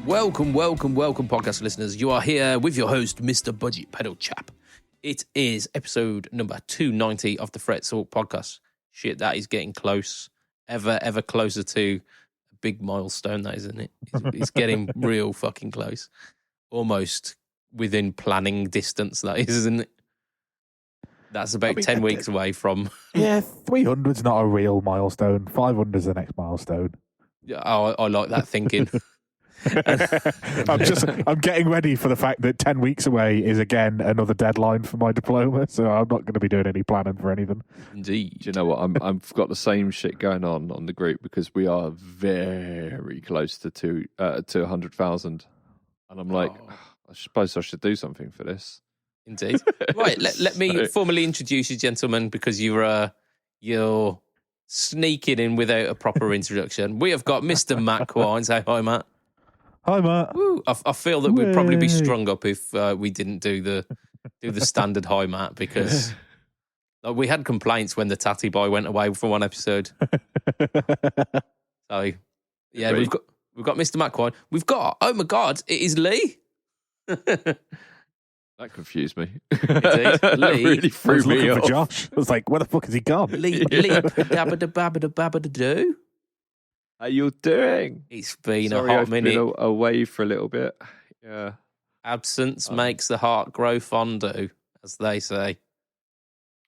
Welcome, podcast listeners. You are here with your host, Mr. BudgetPedalChap. It is episode number 290 of the Fret Salt podcast. Shit, that is getting close. Ever closer to a big milestone, that isn't it? It's getting real fucking close. Almost within planning distance, that is, isn't it? That's about 10 weeks away from... Yeah, 300's not a real milestone. 500's the next milestone. Yeah, I like that thinking. I'm getting ready for the fact that 10 weeks away is again another deadline for my diploma, so I'm not going to be doing any planning for anything. Indeed. Do you know what? I've got the same shit going on the group because we are very close to 100,000, and I'm like, I suppose I should do something for this. Indeed. Right, let me formally introduce you, gentlemen, because you're sneaking in without a proper introduction. We have got Mr. Matt Quine. Say hi, Matt. Hi, Matt. Woo. I feel that we'd probably be strung up if we didn't do the standard hi, Matt, because we had complaints when the Tatty Boy went away for one episode. So yeah, we've got Mr. Matt Quine. We've got, oh my God, it is Lee. That confused me. Indeed. That Lee. really threw me looking off. for Josh. I was like, where the fuck has he gone? Lee, dabba-da-babba-da-babba-da-doo. How you doing? It's been Sorry, a hot I've minute. been away for a little bit. Yeah. Absence makes the heart grow fondue, as they say.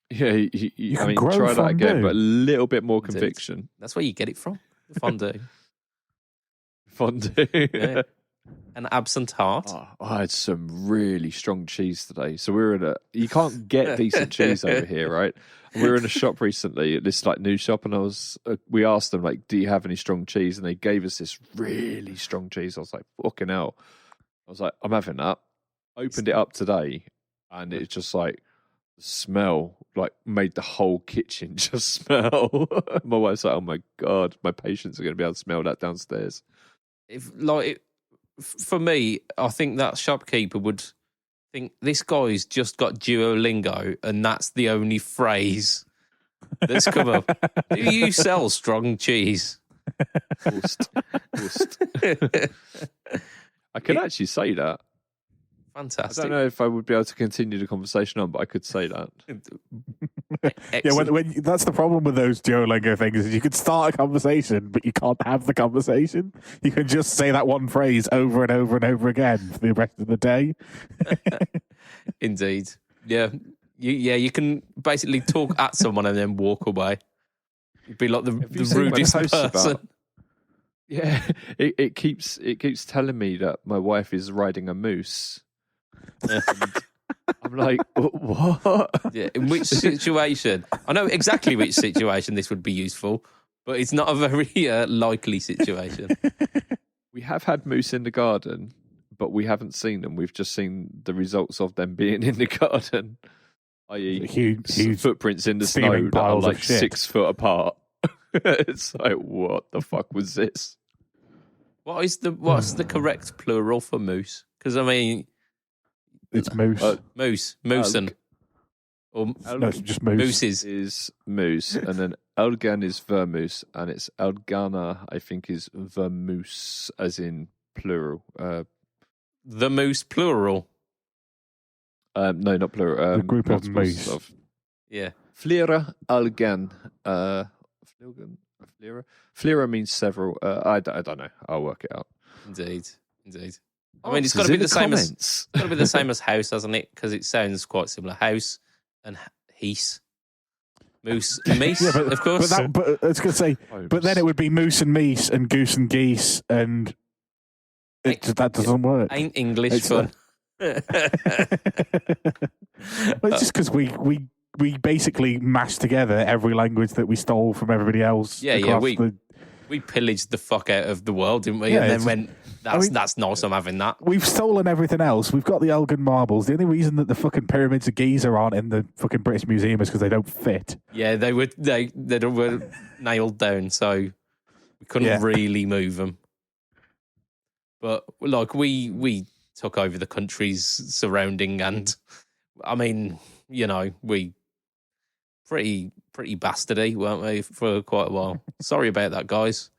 Yeah, You I can mean, grow try that again, fondue. but a little bit more Indeed. conviction. That's where you get it from, the fondue. Fondue. Yeah. An absent heart. Oh, I had some really strong cheese today. So we were in you can't get decent cheese over here, right? We were in a shop recently, this like new shop, and we asked them like, do you have any strong cheese? And they gave us this really strong cheese. I was like, fucking hell. I was like, I'm having that. Opened it up today, and it's just like, the smell like made the whole kitchen just smell. My wife's like, oh my God, my patients are going to be able to smell that downstairs. For me, I think that shopkeeper would think this guy's just got Duolingo and that's the only phrase that's come up. Do you sell strong cheese? Wurst. I could actually say that. Fantastic. I don't know if I would be able to continue the conversation on, but I could say that. Yeah, when that's the problem with those Duolingo things is you can start a conversation, but you can't have the conversation. You can just say that one phrase over and over and over again for the rest of the day. Indeed. Yeah. You can basically talk at someone and then walk away. You'd be like the rudest person. Yeah, it keeps telling me that my wife is riding a moose. I'm like, what? Yeah, in which situation? I know exactly which situation this would be useful, but it's not a very likely situation. We have had moose in the garden, but we haven't seen them. We've just seen the results of them being in the garden, i.e. huge footprints in the snow that are like 6 foot apart. It's like, what the fuck was this? What's the correct plural for moose? Because I mean, it's moose. Moosen. No, it's just moose. Mooses Is moose, and then Elgan is vermoose, and it's Elgana, I think, is vermoose, as in plural. The moose plural. No, not plural. The group of multiples moose. Yeah. Flera Elgan. Flera means several. I don't know. I'll work it out. Indeed. I mean, it's got to be the same as house, hasn't it? Because it sounds quite similar. House and heath. Moose and meese, Yeah, of course. But I was going to say, but then it would be moose and meese and goose and geese, and that doesn't work. Ain't English fun. Well, it's just because we basically mashed together every language that we stole from everybody else. Yeah. We pillaged the fuck out of the world, didn't we? Yeah, and then went, that's nice, I'm having that. We've stolen everything else. We've got the Elgin marbles. The only reason that the fucking pyramids of Giza aren't in the fucking British Museum is because they don't fit. Yeah, they were nailed down, so we couldn't really move them. But like we took over the countries surrounding, and I mean, we pretty bastardy, weren't we, for quite a while? Sorry about that, guys.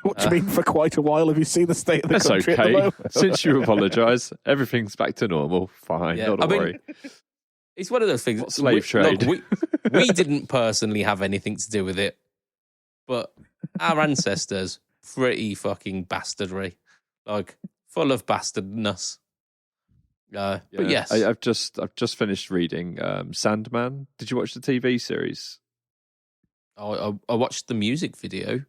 What do you mean for quite a while? Have you seen the state of the That's country at the okay. moment? Since you apologise, everything's back to normal. Fine, not to worry. It's one of those things. What slave trade? Look, we didn't personally have anything to do with it, but our ancestors, pretty fucking bastardry, like full of bastardness. But yes, I've just finished reading Sandman. Did you watch the TV series? I watched the music video.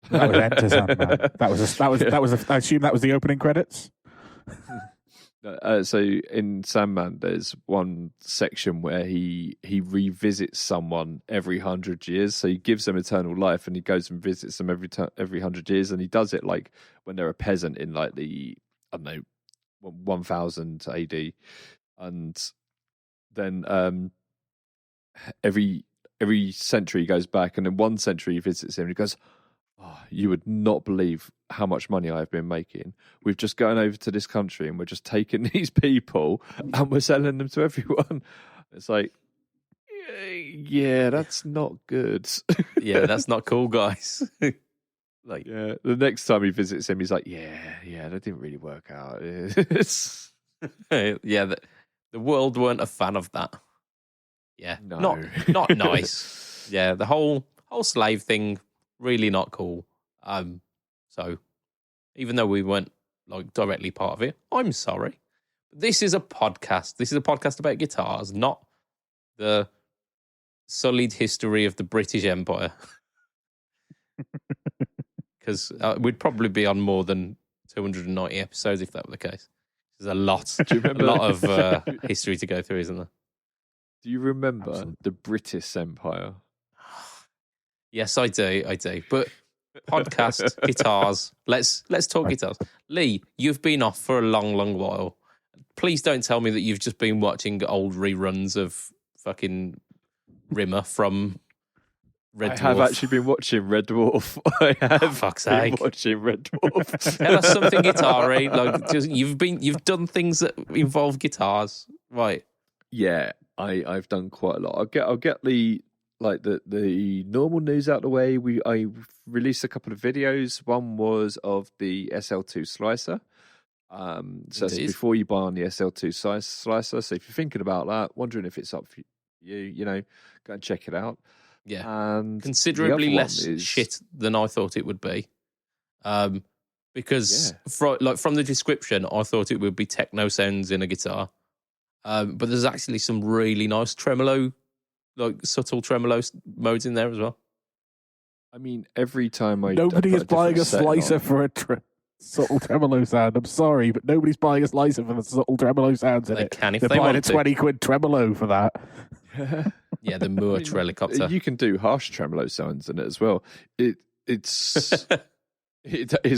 That was Enter Sandman. That was. I assume that was the opening credits. So in Sandman, there's one section where he revisits someone every 100 years. So he gives them eternal life, and he goes and visits them every 100 years, and he does it like when they're a peasant in like the 1000 AD, and then every century he goes back, and in one century he visits him, and he goes, "Oh, you would not believe how much money I've been making. We've just gone over to this country and we're just taking these people and we're selling them to everyone." It's like, yeah, that's not good. Yeah, that's not cool, guys. Like, yeah, the next time he visits him, he's like, yeah, that didn't really work out. Yeah, the world weren't a fan of that. Yeah, no. not nice. Yeah, the whole slave thing, really not cool. So even though we weren't like directly part of it, I'm sorry. This is a podcast. This is a podcast about guitars, not the sullied history of the British Empire. Because we'd probably be on more than 290 episodes if that were the case. There's a lot, a lot of history to go through, isn't there? Do you remember the British Empire? Yes, I do. But podcast, guitars. Let's talk guitars. Lee, you've been off for a long, long while. Please don't tell me that you've just been watching old reruns of fucking Rimmer from Red Dwarf. I have actually been watching Red Dwarf. I have fuck's been sake. watching Red Dwarf. Tell us something guitar-y. Like, just, you've done things that involve guitars, right? Yeah, I've done quite a lot. I'll get the normal news out of the way. I released a couple of videos. One was of the SL2 slicer. So that's before you buy on the SL2 slicer. So if you're thinking about that, wondering if it's up for you, go and check it out. Yeah, and considerably less shit than I thought it would be. Because from the description, I thought it would be techno sounds in a guitar. But there's actually some really nice tremolo, like subtle tremolo modes in there as well. I mean, every time nobody is buying a slicer for a subtle tremolo sound. I'm sorry, but nobody's buying a slicer for the subtle tremolo sounds in it. They're buying a 20 quid tremolo for that. Yeah, the Moore helicopter. You can do harsh tremolo sounds in it as well. It's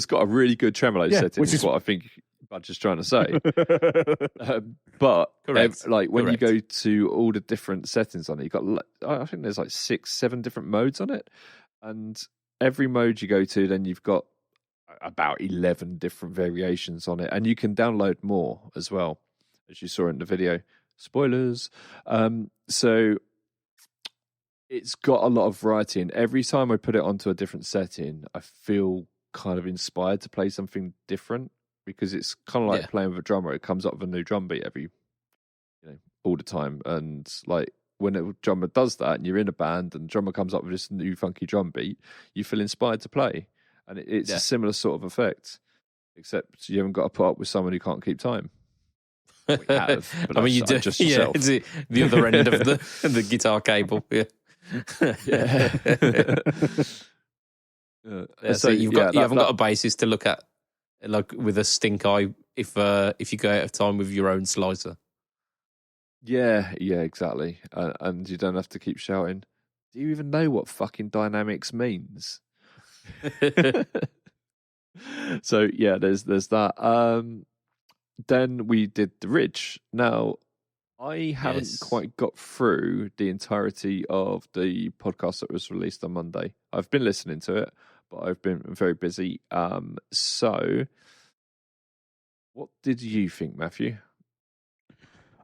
got a really good tremolo setting, which is what I think Budge is trying to say. But when you go to all the different settings on it, you've got, I think there's like 6-7 different modes on it, and every mode you go to, then you've got about 11 different variations on it, and you can download more as well, as you saw in the video. Spoilers. So it's got a lot of variety, and every time I put it onto a different setting, I feel kind of inspired to play something different, because it's kind of like playing with a drummer. It comes up with a new drum beat all the time, and like when a drummer does that, and you're in a band, and the drummer comes up with this new funky drum beat, you feel inspired to play, and it's a similar sort of effect, except you haven't got to put up with someone who can't keep time. You do. Just yourself. It's the other end of the guitar cable. Yeah. So you haven't got a basis to look at, like with a stink eye, if you go out of time with your own slicer. Yeah, exactly. And you don't have to keep shouting, "Do you even know what fucking dynamics means?" So yeah, there's that. Then we did the Ridge. Now, I haven't quite got through the entirety of the podcast that was released on Monday. I've been listening to it, but I've been very busy. So what did you think, Matthew?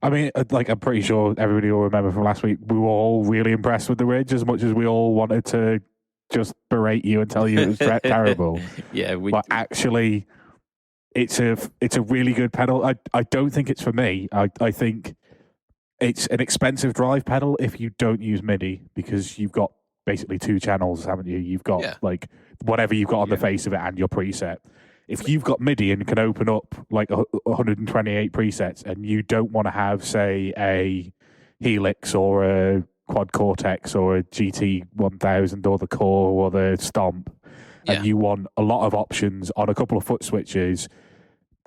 I mean, I'm pretty sure everybody will remember from last week, we were all really impressed with the Ridge, as much as we all wanted to just berate you and tell you it was terrible. Yeah, but actually, it's a really good pedal. I don't think it's for me. I think it's an expensive drive pedal if you don't use MIDI, because you've got basically 2 channels, haven't you? You've got like whatever you've got on the face of it and your preset. If you've got MIDI and can open up like 128 presets, and you don't want to have, say, a Helix or a Quad Cortex or a GT 1000 or the Core or the Stomp, and you want a lot of options on a couple of foot switches,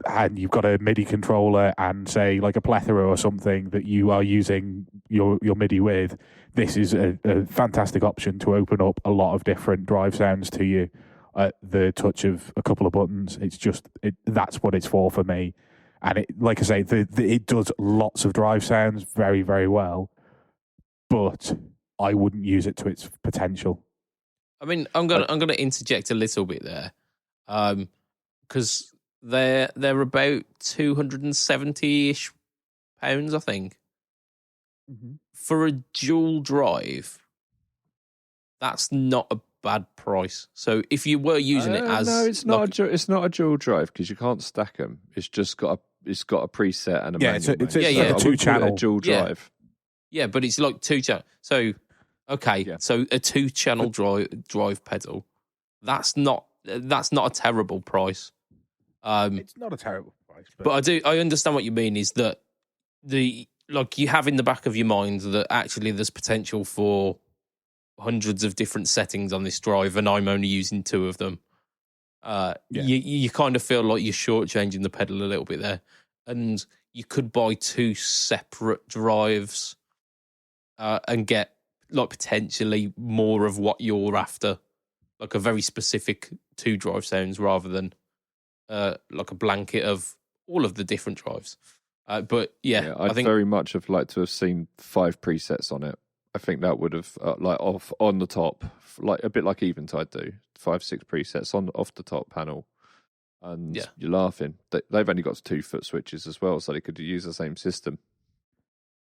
and you've got a MIDI controller and, say, like a plethora or something that you are using your MIDI with, this is a fantastic option to open up a lot of different drive sounds to you at the touch of a couple of buttons. It's just, that's what it's for me. And it, like I say, it does lots of drive sounds very, very well, but I wouldn't use it to its potential. I mean, I'm gonna interject a little bit there, because they're about £270-ish, I think, for a dual drive. That's not a bad price. So if you were using it as it's not a dual drive, because you can't stack them. It's just got a preset and a manual. It's a 2-channel dual drive. Yeah, but it's like 2 channel. So so a 2-channel drive pedal. That's not a terrible price. It's not a terrible price, but I understand what you mean. Is that you have in the back of your mind that actually there's potential for hundreds of different settings on this drive, and I'm only using 2 of them. You kind of feel like you're shortchanging the pedal a little bit there, and you could buy 2 separate drives and get like potentially more of what you're after, like a very specific 2 drive sounds rather than like a blanket of all of the different drives. But I'd very much have liked to have seen 5 presets on it. I think that would have off on the top, like a bit like Eventide do, 5-6 presets off the top panel, and you're laughing. They've only got 2 foot switches as well, so they could use the same system.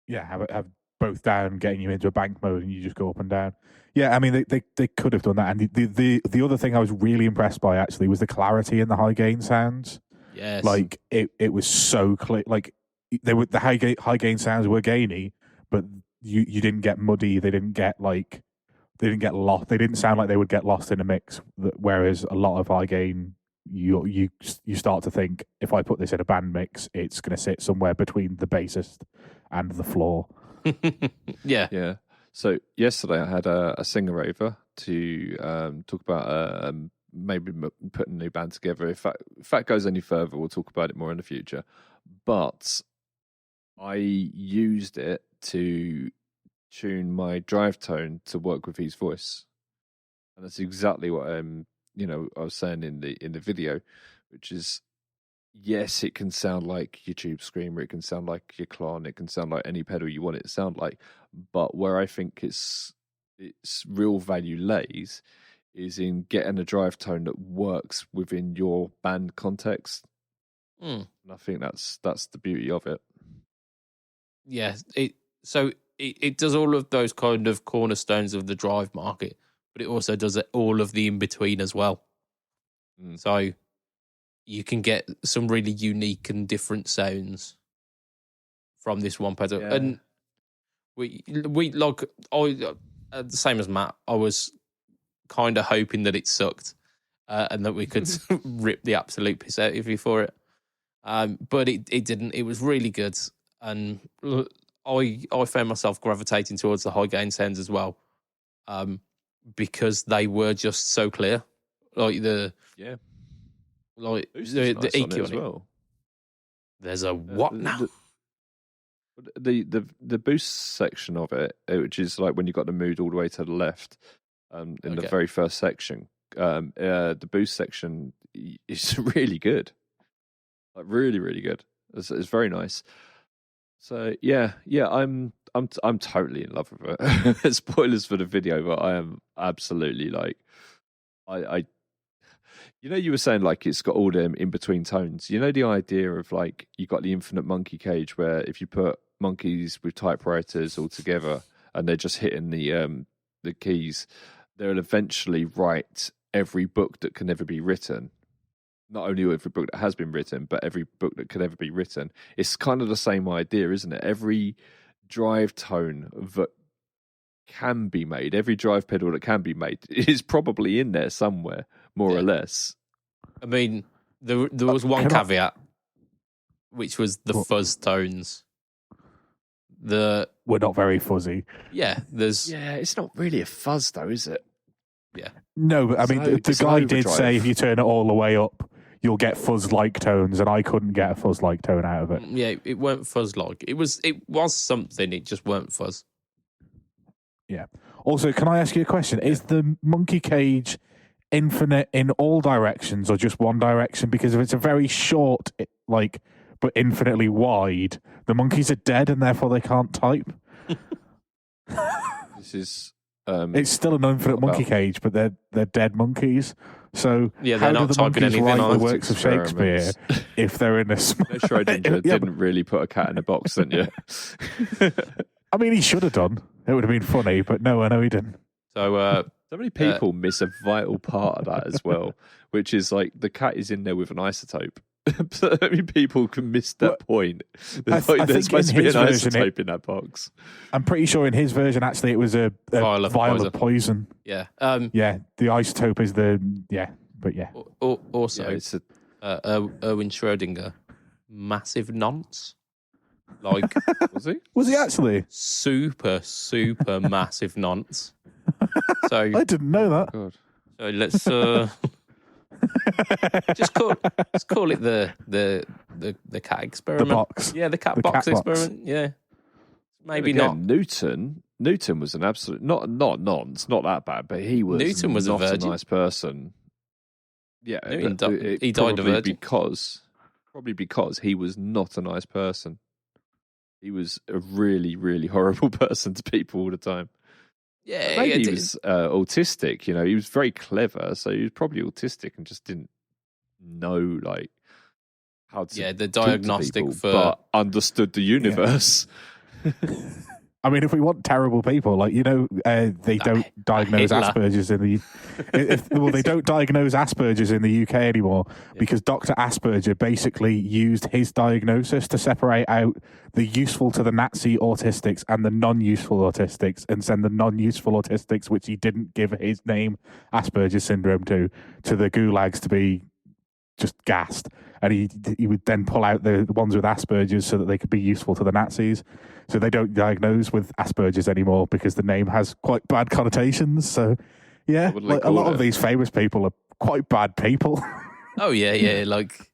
Yeah, have both down, getting you into a bank mode, and you just go up and down. Yeah, I mean they could have done that. And the other thing I was really impressed by actually was the clarity in the high gain sounds. Yes, like it was so clear. Like the high gain sounds were gainy, but you didn't get muddy. They didn't get lost. They didn't sound like they would get lost in a mix. Whereas a lot of high gain, you start to think, if I put this in a band mix, it's going to sit somewhere between the bassist and the floor. Yeah. So yesterday I had a singer over to talk about maybe putting a new band together. If that goes any further, we'll talk about it more in the future. But I used it to tune my drive tone to work with his voice, and that's exactly what I was saying in the video, which is, yes, it can sound like your Tube Screamer, it can sound like your Klon, it can sound like any pedal you want it to sound like, but where I think its real value lays is in getting a drive tone that works within your band context. And I think that's the beauty of it. Yeah, it does all of those kind of cornerstones of the drive market, but it also does all of the in-between as well. So you can get some really unique and different sounds from this one pedal. Yeah. And we like, the same as Matt, I was kind of hoping that it sucked and that we could rip the absolute piss out of you for it. But it didn't. It was really good. And I found myself gravitating towards the high gain sounds as well, because they were just so clear. Like the EQ as well. There's a what now? The boost section of it, which is like when you got the mood all the way to the left, in the very first section, the boost section is really good, like really, really good. It's very nice. So yeah, I'm totally in love with it. Spoilers for the video, but I am absolutely like, I you were saying like it's got all them in between tones. You know the idea of like you got the infinite monkey cage where if you put monkeys with typewriters all together and they're just hitting the keys, they'll eventually write every book that can ever be written. Not only every book that has been written, but every book that could ever be written. It's kind of the same idea, isn't it? Every drive tone that can be made, every drive pedal that can be made is probably in there somewhere, more or less. I mean, there was one caveat, which was the fuzz tones. We're not very fuzzy. Yeah, it's not really a fuzz though, is it? Yeah. No, but I mean, the guy did say if you turn it all the way up, you'll get fuzz-like tones, and I couldn't get a fuzz-like tone out of it. Yeah, it weren't fuzz-like. It was something, it just weren't fuzz. Yeah. Also, can I ask you a question? Is the monkey cage infinite in all directions or just one direction? Because if it's a very short, but infinitely wide, the monkeys are dead and therefore they can't type. This is... it's still an infinite monkey cage, but they're dead monkeys. So they're how not do the typing monkeys anything write on the works of Shakespeare if they're in a small... No, Schrodinger didn't really put a cat in a box, didn't you? I mean, he should have done. It would have been funny, but no, I know he didn't. So, so many people miss a vital part of that as well, which is like the cat is in there with an isotope. So many people can miss that point. There's supposed to be an isotope in that box. I'm pretty sure in his version, actually, it was a vial of poison. Yeah. Yeah, the isotope is the... Yeah, but yeah. Also, it's Erwin Schrödinger, massive nonce. Like, was he? Was he actually? Super massive nonce. So I didn't know that. God. So let's just call it the cat experiment. The box. Yeah, the cat box experiment. Yeah. Maybe again, not. Newton was an absolute not nonce, not that bad, but he was Newton was not a virgin. Nice person. Yeah, he died a virgin probably because he was not a nice person. He was a really, really horrible person to people all the time. Yeah, maybe he was autistic. You know, he was very clever, so he was probably autistic and just didn't know how to. Yeah, the diagnostic people, but understood the universe. Yeah. I mean, if we want terrible people, they don't diagnose Asperger's in the they don't diagnose Asperger's in the UK anymore because Dr. Asperger basically used his diagnosis to separate out the useful to the Nazi autistics and the non-useful autistics, and send the non-useful autistics, which he didn't give his name Asperger's syndrome to the gulags to be just gassed. And he would then pull out the ones with Asperger's so that they could be useful to the Nazis. So they don't diagnose with Asperger's anymore because the name has quite bad connotations. So, yeah, a lot of these famous people are quite bad people. Oh, yeah. Like,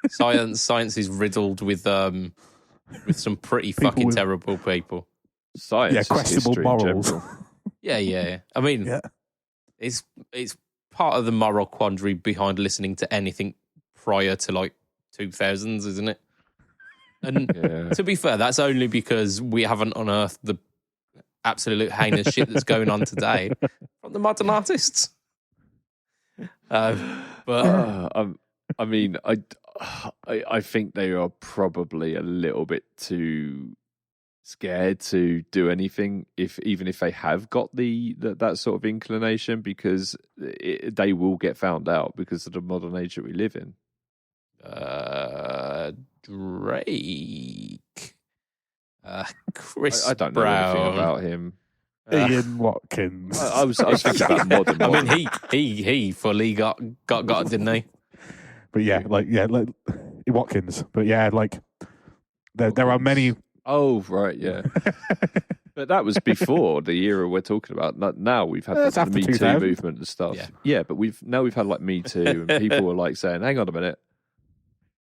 science is riddled with some pretty fucking terrible people. Science, questionable morals. Yeah. I mean, it's part of the moral quandary behind listening to anything prior to 2000s, isn't it? And to be fair, that's only because we haven't unearthed the absolute heinous shit that's going on today from the modern artists. I mean, I think they are probably a little bit too scared to do anything, even if they have got that sort of inclination, because they will get found out because of the modern age that we live in. Drake, Chris I don't Brown. know anything about him. Ian Watkins. I was thinking about modern. I mean, he fully got it, didn't he? But Watkins. But yeah, there are many. Oh right, yeah. But that was before the era we're talking about. Now we've had the Me Too movement and stuff. Yeah, but we've had Me Too, and people were saying, "Hang on a minute,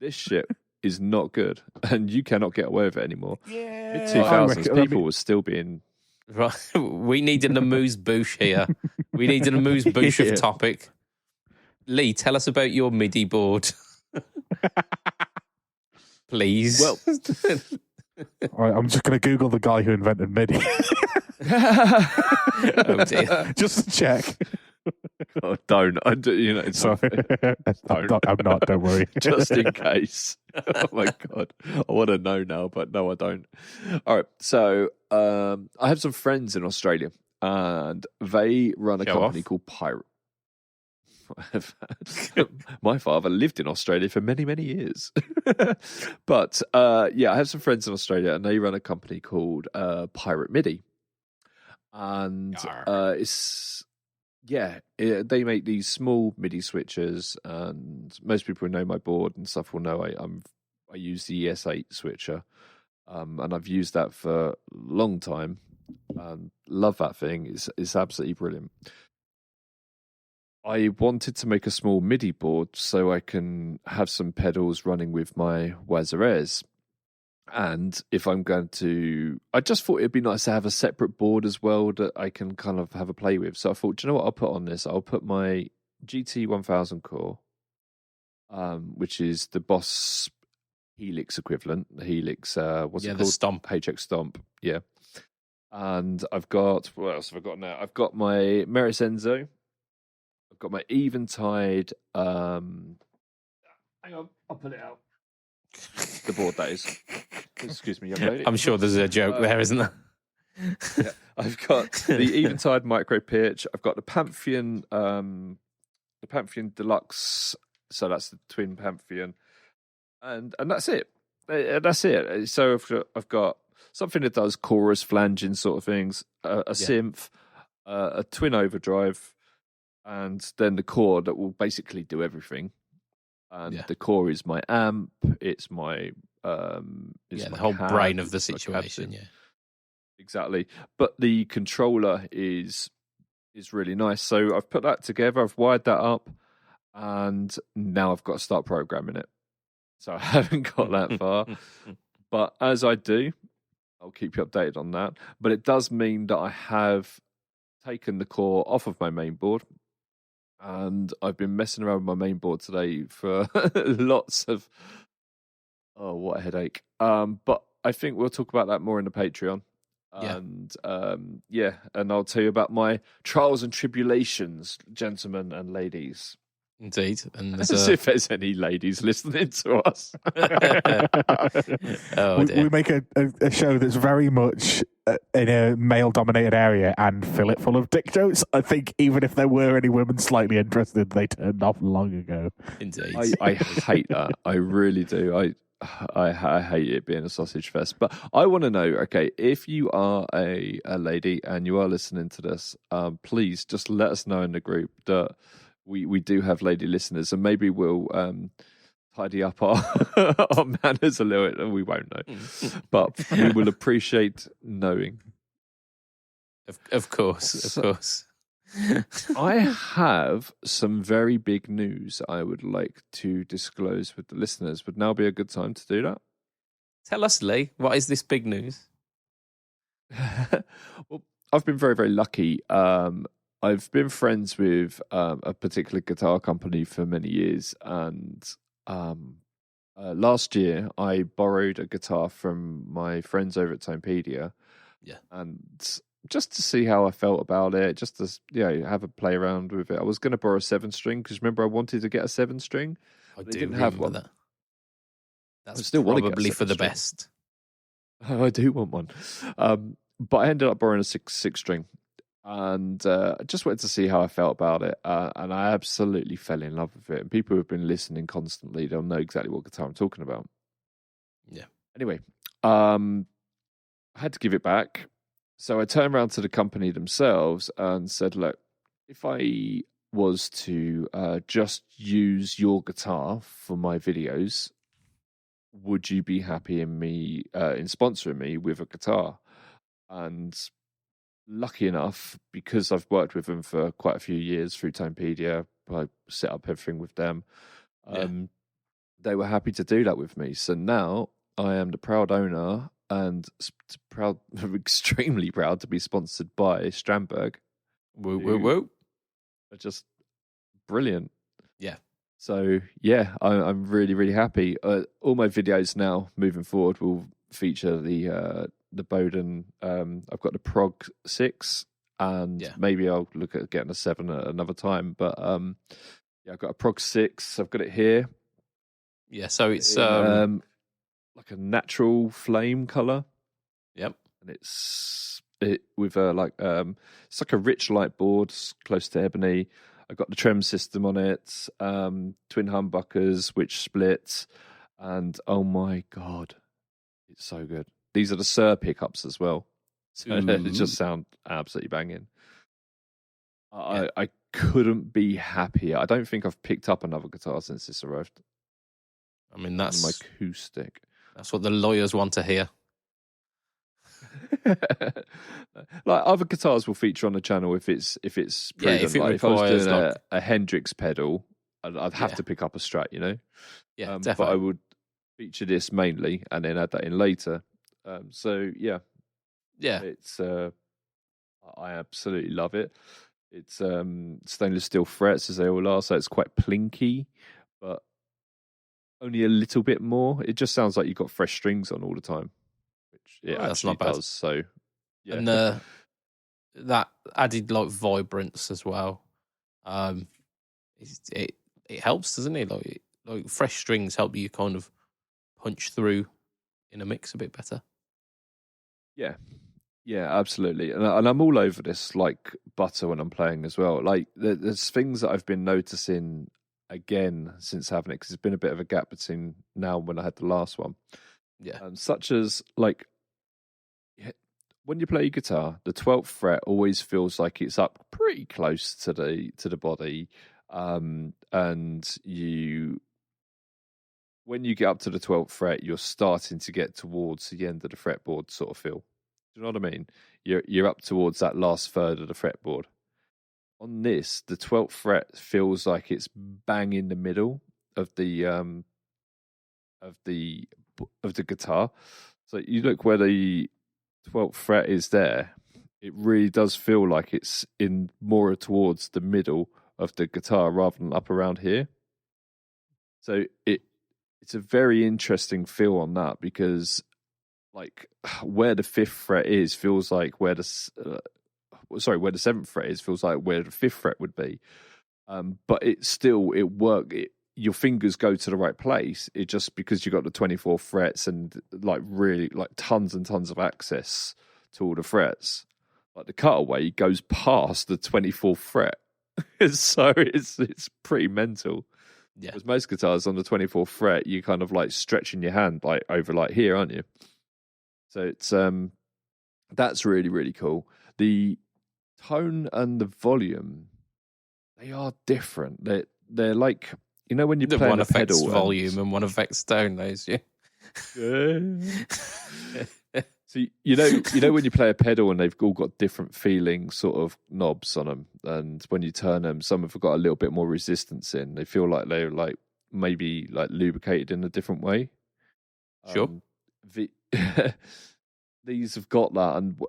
this shit is not good, and you cannot get away with it anymore." Yeah, mid-2000s, people were still being... Right, we need an amuse-bouche here. We need an amuse-bouche of topic. Lee, tell us about your MIDI board. Please. Well, right, I'm just going to Google the guy who invented MIDI. Oh dear. Just to check. Oh, don't. Sorry. I'm not, don't worry. Just in case. Oh my God. I want to know now, but no, I don't. All right. So I have some friends in Australia, and they run a Show company off. called Pirate. My father lived in Australia for many, many years. But I have some friends in Australia, and they run a company called Pirate MIDI. And they make these small MIDI switchers, and most people who know my board and stuff will know I use the ES8 switcher, and I've used that for a long time. Love that thing. It's absolutely brilliant. I wanted to make a small MIDI board so I can have some pedals running with my Wazares. And if I'm going to, I just thought it'd be nice to have a separate board as well that I can kind of have a play with. So I thought, do you know what I'll put on this? I'll put my GT1000 core, which is the Boss Helix equivalent. The Helix, what's it called? The Stomp. HX Stomp, yeah. And I've got, what else have I got now? I've got my Meris Enzo. I've got my Eventide. Hang on, I'll pull it out. The board, that is. Excuse me, young lady. I'm sure there's a joke there, isn't there? Yeah, I've got the Eventide micro pitch. I've got the Pantheon Deluxe. So that's the twin Pantheon, and that's it. That's it. So I've got something that does chorus, flanging sort of things, a synth, a twin overdrive, and then the core that will basically do everything. And the core is my amp. It's my the whole brain of the situation. Yeah, exactly. But the controller is really nice. So I've put that together. I've wired that up, and now I've got to start programming it. So I haven't got that far, but as I do, I'll keep you updated on that. But it does mean that I have taken the core off of my main board. And I've been messing around with my main board today for lots of... Oh, what a headache. But I think we'll talk about that more in the Patreon. And and I'll tell you about my trials and tribulations, gentlemen and ladies. Indeed. And as if there's any ladies listening to us. We make a show that's very much in a male-dominated area and fill it full of dick jokes. I think even if there were any women slightly interested, they turned off long ago. Indeed. I hate that. I really do. I hate it being a sausage fest. But I want to know, okay, if you are a lady and you are listening to this, please just let us know in the group that we do have lady listeners, and maybe we'll tidy up our manners a little bit. We won't know, but we will appreciate knowing. Of course. I have some very big news I would like to disclose with the listeners. Would now be a good time to do that? Tell us, Lee, what is this big news? Well, I've been very, very lucky. I've been friends with a particular guitar company for many years, and last year I borrowed a guitar from my friends over at Timepedia, and just to see how I felt about it, just to have a play around with it. I was going to borrow a 7-string because remember I wanted to get a 7-string. I didn't have one. That's still probably for the best. I do want one, but I ended up borrowing a 6-string. And I just wanted to see how I felt about it, and I absolutely fell in love with it. And people who've been listening constantly, they'll know exactly what guitar I'm talking about. Yeah. Anyway, I had to give it back, so I turned around to the company themselves and said, "Look, if I was to just use your guitar for my videos, would you be happy in sponsoring me with a guitar?" And lucky enough, because I've worked with them for quite a few years through Timepedia, I set up everything with them. They were happy to do that with me. So now I am the proud owner and extremely proud to be sponsored by Strandberg. Woo, woo, woo. They're just brilliant. Yeah. So, I'm really, really happy. All my videos now, moving forward, will feature the Bowden. I've got the Prog 6, and maybe I'll look at getting a 7 at another time. But I've got a Prog 6. I've got it here. Yeah, so it's like a natural flame color. Yep, and it's with it's like a rich light board, close to ebony. I've got the trem system on it, twin humbuckers which split, and oh my god, it's so good. These are the Sir pickups as well, so they just sound absolutely banging. I couldn't be happier. I don't think I've picked up another guitar since this arrived. I mean, that's my acoustic. That's what the lawyers want to hear. Like other guitars will feature on the channel if it's proven. If it like if I was requires, doing a Hendrix pedal, I'd have to pick up a Strat, Yeah, but definitely. I would feature this mainly and then add that in later. So yeah, it's I absolutely love it. It's stainless steel frets as they all are, so it's quite plinky, but only a little bit more. It just sounds like you've got fresh strings on all the time, which it actually that's not bad. does. So yeah, and that added like vibrance as well. It helps, doesn't it? Like fresh strings help you kind of punch through in a mix a bit better. Yeah, absolutely. And I'm all over this like butter when I'm playing as well. Like there's things that I've been noticing again since having it, because there's been a bit of a gap between now and when I had the last one. Yeah. Such as like when you play guitar, the 12th fret always feels like it's up pretty close to the body. And when you get up to the 12th fret, you're starting to get towards the end of the fretboard sort of feel. Do you know what I mean? You're up towards that last third of the fretboard. On this, the 12th fret feels like it's bang in the middle of the guitar. So you look where the 12th fret is there. It really does feel like it's in more towards the middle of the guitar rather than up around here. So it's a very interesting feel on that, because like where the 5th fret is feels like where the 7th fret is feels like where the 5th fret would be. But your fingers go to the right place. It just because you got the 24 frets and like really like tons and tons of access to all the frets. Like the cutaway goes past the 24th fret. So it's pretty mental. Yeah. Because most guitars on the 24th fret, you kind of like stretching your hand like over like here, aren't you? So it's that's really, really cool. The tone and the volume, they are different. They're like, when you play one a affects pedal volume and one affects tone, those, yeah. So when you play a pedal and they've all got different feeling sort of knobs on them, and when you turn them, some have got a little bit more resistance in. They feel like they're like maybe like lubricated in a different way. Sure. These have got that, and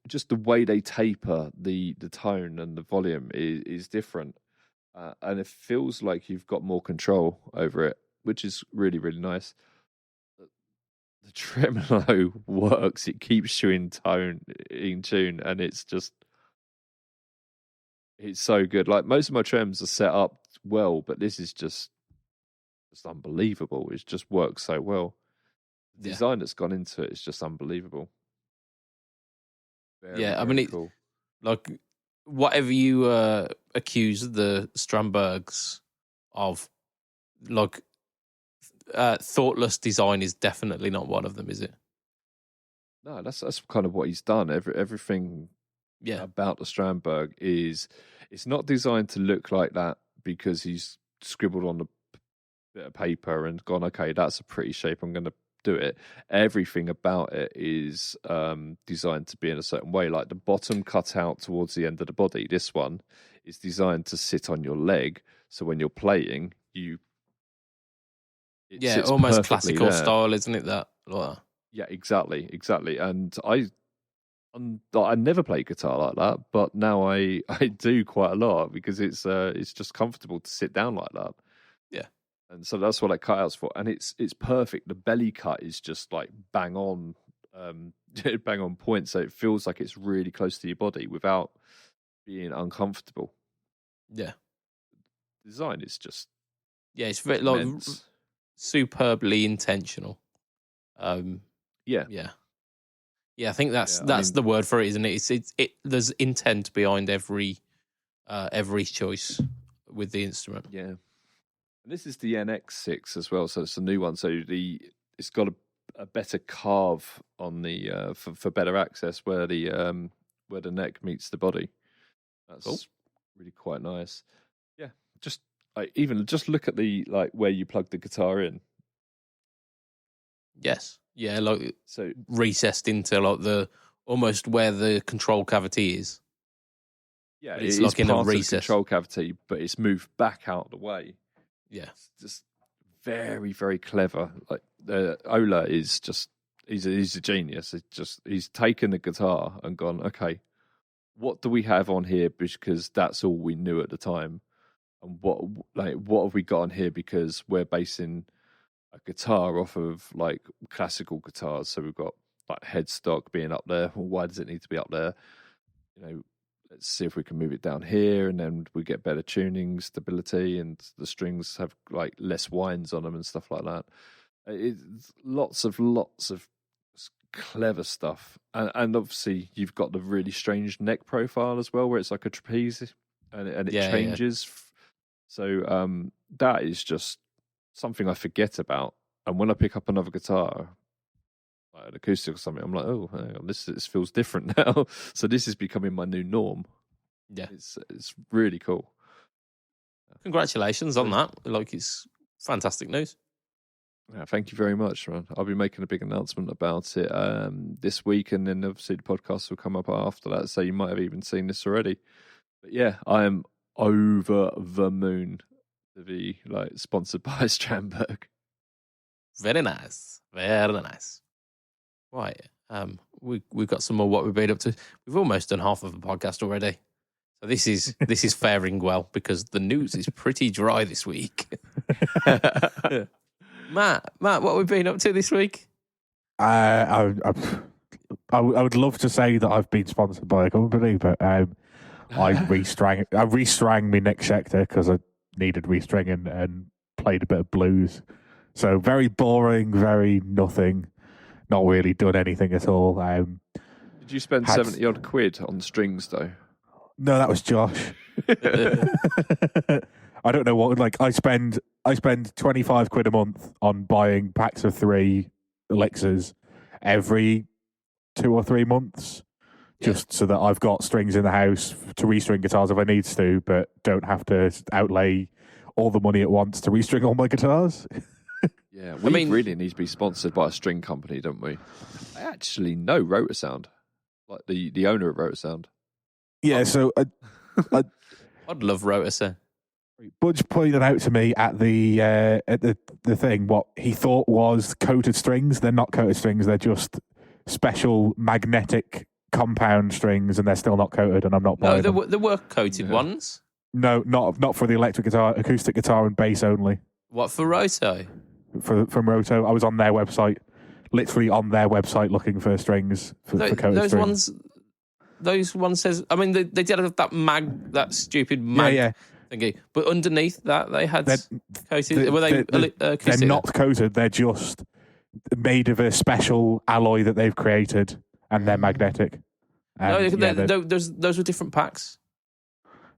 just the way they taper the tone and the volume is different, and it feels like you've got more control over it, which is really, really nice. The tremolo works; it keeps you in tune, and it's so good. Like most of my trems are set up well, but this is just unbelievable. It just works so well. The design that's gone into it is just unbelievable. Very, I mean, cool. Like whatever you accuse the Strandbergs of, like thoughtless design is definitely not one of them, is it? No, that's kind of what he's done. Everything about the Strandberg it's not designed to look like that because he's scribbled on a bit of paper and gone, okay, that's a pretty shape, I'm going to do it. Everything about it is designed to be in a certain way. Like the bottom cut out towards the end of the body, this one is designed to sit on your leg, so when you're playing it almost classical style, isn't it? That like that. Yeah, exactly. And I never played guitar like that, but now I do quite a lot because it's just comfortable to sit down like that. Yeah. And so that's what I cut out's for, and it's perfect. The belly cut is just like bang on point, so it feels like it's really close to your body without being uncomfortable. Yeah, design is just it's very like superbly intentional. Yeah. Yeah, I think that's the word for it, isn't it? There's intent behind every choice with the instrument. Yeah. And this is the NX6 as well, so it's a new one. So it's got a better carve on the for better access where the neck meets the body. That's cool. Really quite nice. Yeah, just even just look at the where you plug the guitar in. Yes, yeah, so recessed into the almost where the control cavity is. Yeah, but it's like in a recess. Control cavity, but it's moved back out of the way. Yeah, it's just very, very clever. Like Ola is just he's a genius. He's taken the guitar and gone, okay, what do we have on here because that's all we knew at the time, and what have we got on here because we're basing a guitar off of classical guitars, so we've got headstock being up there. Well, why does it need to be up there? Let's see if we can move it down here, and then we get better tuning, stability, and the strings have less winds on them and stuff like that. It's lots of clever stuff, and obviously you've got the really strange neck profile as well, where it's like a trapeze, and it changes. Yeah. So that is just something I forget about, and when I pick up another guitar, an acoustic or something, I'm like, oh, hang on, this feels different now. So this is becoming my new norm. Yeah, it's really cool. Congratulations on that! It's fantastic news. Yeah, thank you very much, man. I'll be making a big announcement about it this week, and then obviously the podcast will come up after that. So you might have even seen this already. But yeah, I am over the moon to be sponsored by Strandberg. Very nice, very nice. Right, we've got some more what we've been up to. We've almost done half of the podcast already, so this is faring well because the news is pretty dry this week. Matt, what we've been up to this week? I would love to say that I've been sponsored by a company, but I restrang my Nick Schecter because I needed restringing and played a bit of blues. So very boring, very nothing. Not really done anything at all. Did you spend 70 odd quid on strings though? No, that was Josh. I don't know what. I spend 25 quid a month on buying packs of 3 elixirs every 2 or 3 months, just so that I've got strings in the house to restring guitars if I need to, but don't have to outlay all the money at once to restring all my guitars. Yeah, we really need to be sponsored by a string company, don't we? I actually know Rotor Sound, the owner of Rotor Sound. Yeah, so I'd love Rotor Sound. Budge pointed out to me at the thing what he thought was coated strings. They're not coated strings. They're just special magnetic compound strings, and they're still not coated. And I'm not buying them. There were coated ones. No, not for the electric guitar, acoustic guitar, and bass only. What for Roto? From Roto, I was on their website, literally on their website, looking for strings for coated strings. Those ones says. I mean, they did have that stupid mag. Yeah. Thingy. But underneath that, they had coated. Were they acoustic? They're not coated. They're just made of a special alloy that they've created, and they're magnetic. Those were different packs.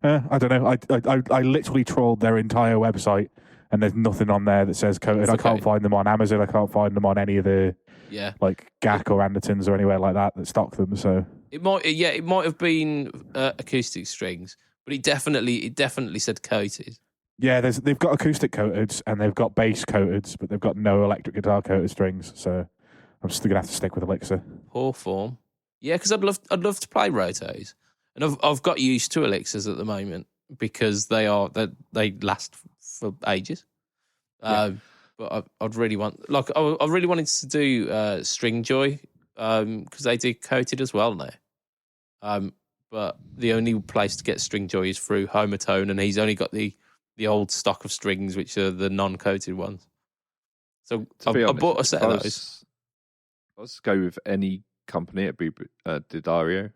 I don't know. I literally trawled their entire website, and there's nothing on there that says coated. I can't find them on Amazon. I can't find them on any of the GAC or Andertons or anywhere like that stock them. So it might have been acoustic strings, but it definitely said coated. Yeah, they've got acoustic coated and they've got bass coated, but they've got no electric guitar coated strings. So I'm still gonna have to stick with Elixir. Poor form. Yeah, because I'd love to play rotos, and I've got used to Elixirs at the moment because they last for ages. But I'd really want I really wanted to do Stringjoy because they do coated as well now. But the only place to get Stringjoy is through Homertone, and he's only got the old stock of strings, which are the non-coated ones. So I bought a set of those. Let's go with any company. It'd be Didario.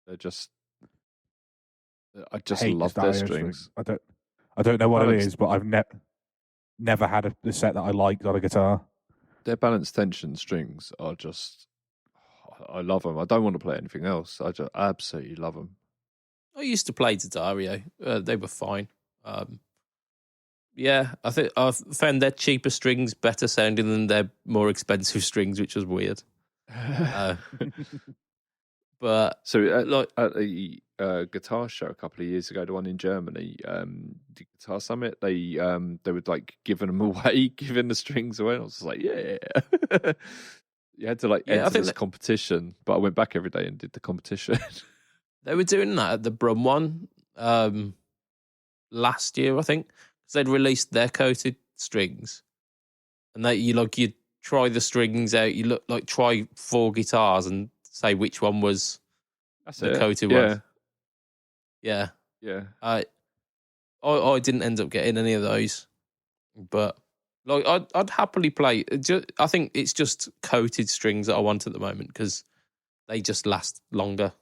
I just love their strings. I don't know what it is, but I've never had a set that I liked on a guitar. Their balanced tension strings are just, I I love them. I don't want to play anything else. I just absolutely love them. I used to play D'Addario. They were fine. Yeah, I think I've found their cheaper strings better sounding than their more expensive strings, which was weird. But so like at the guitar show a couple of years ago, the one in Germany, the Guitar Summit, they were like giving them away, giving the strings away. And I was just like, yeah. You had to like enter this competition, but I went back every day and did the competition. They were doing that at the Brum one last year, I think, because they'd released their coated strings, and you'd try the strings out. You try 4 guitars and say which one was the coated one. Yeah. I didn't end up getting any of those, but like I'd happily play. I think it's just coated strings that I want at the moment because they just last longer.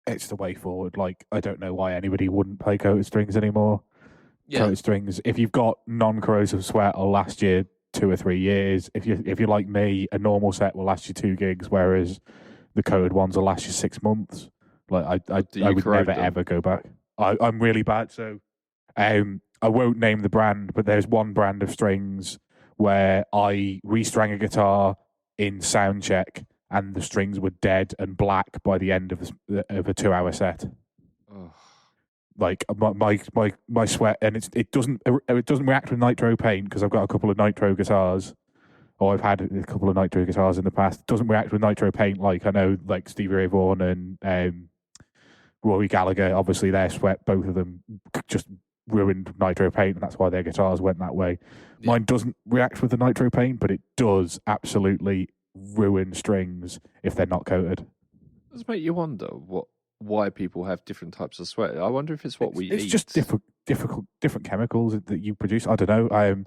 It's the way forward. Like, I don't know why anybody wouldn't play coated strings anymore. Yeah. Coated strings, if you've got non-corrosive sweat, will last you 2 or 3 years. If you're like me, a normal set will last you 2 gigs, whereas the coated ones will last you 6 months. Like I would never ever go back. I'm really bad. So I won't name the brand, but there's one brand of strings where I restrung a guitar in sound check, and the strings were dead and black by the end of a 2-hour set. Oh. Like my sweat, and it doesn't react with nitro paint because I've got a couple of nitro guitars, or I've had a couple of nitro guitars in the past. It doesn't react with nitro paint like I know, like Stevie Ray Vaughan and Rory Gallagher. Obviously, their sweat, both of them, just ruined nitro paint, and that's why their guitars went that way. Yeah. Mine doesn't react with the nitro paint, but it does absolutely ruin strings if they're not coated. Does it make you wonder why people have different types of sweat? I wonder if it's what we eat. It's just different chemicals that you produce. I don't know. I'm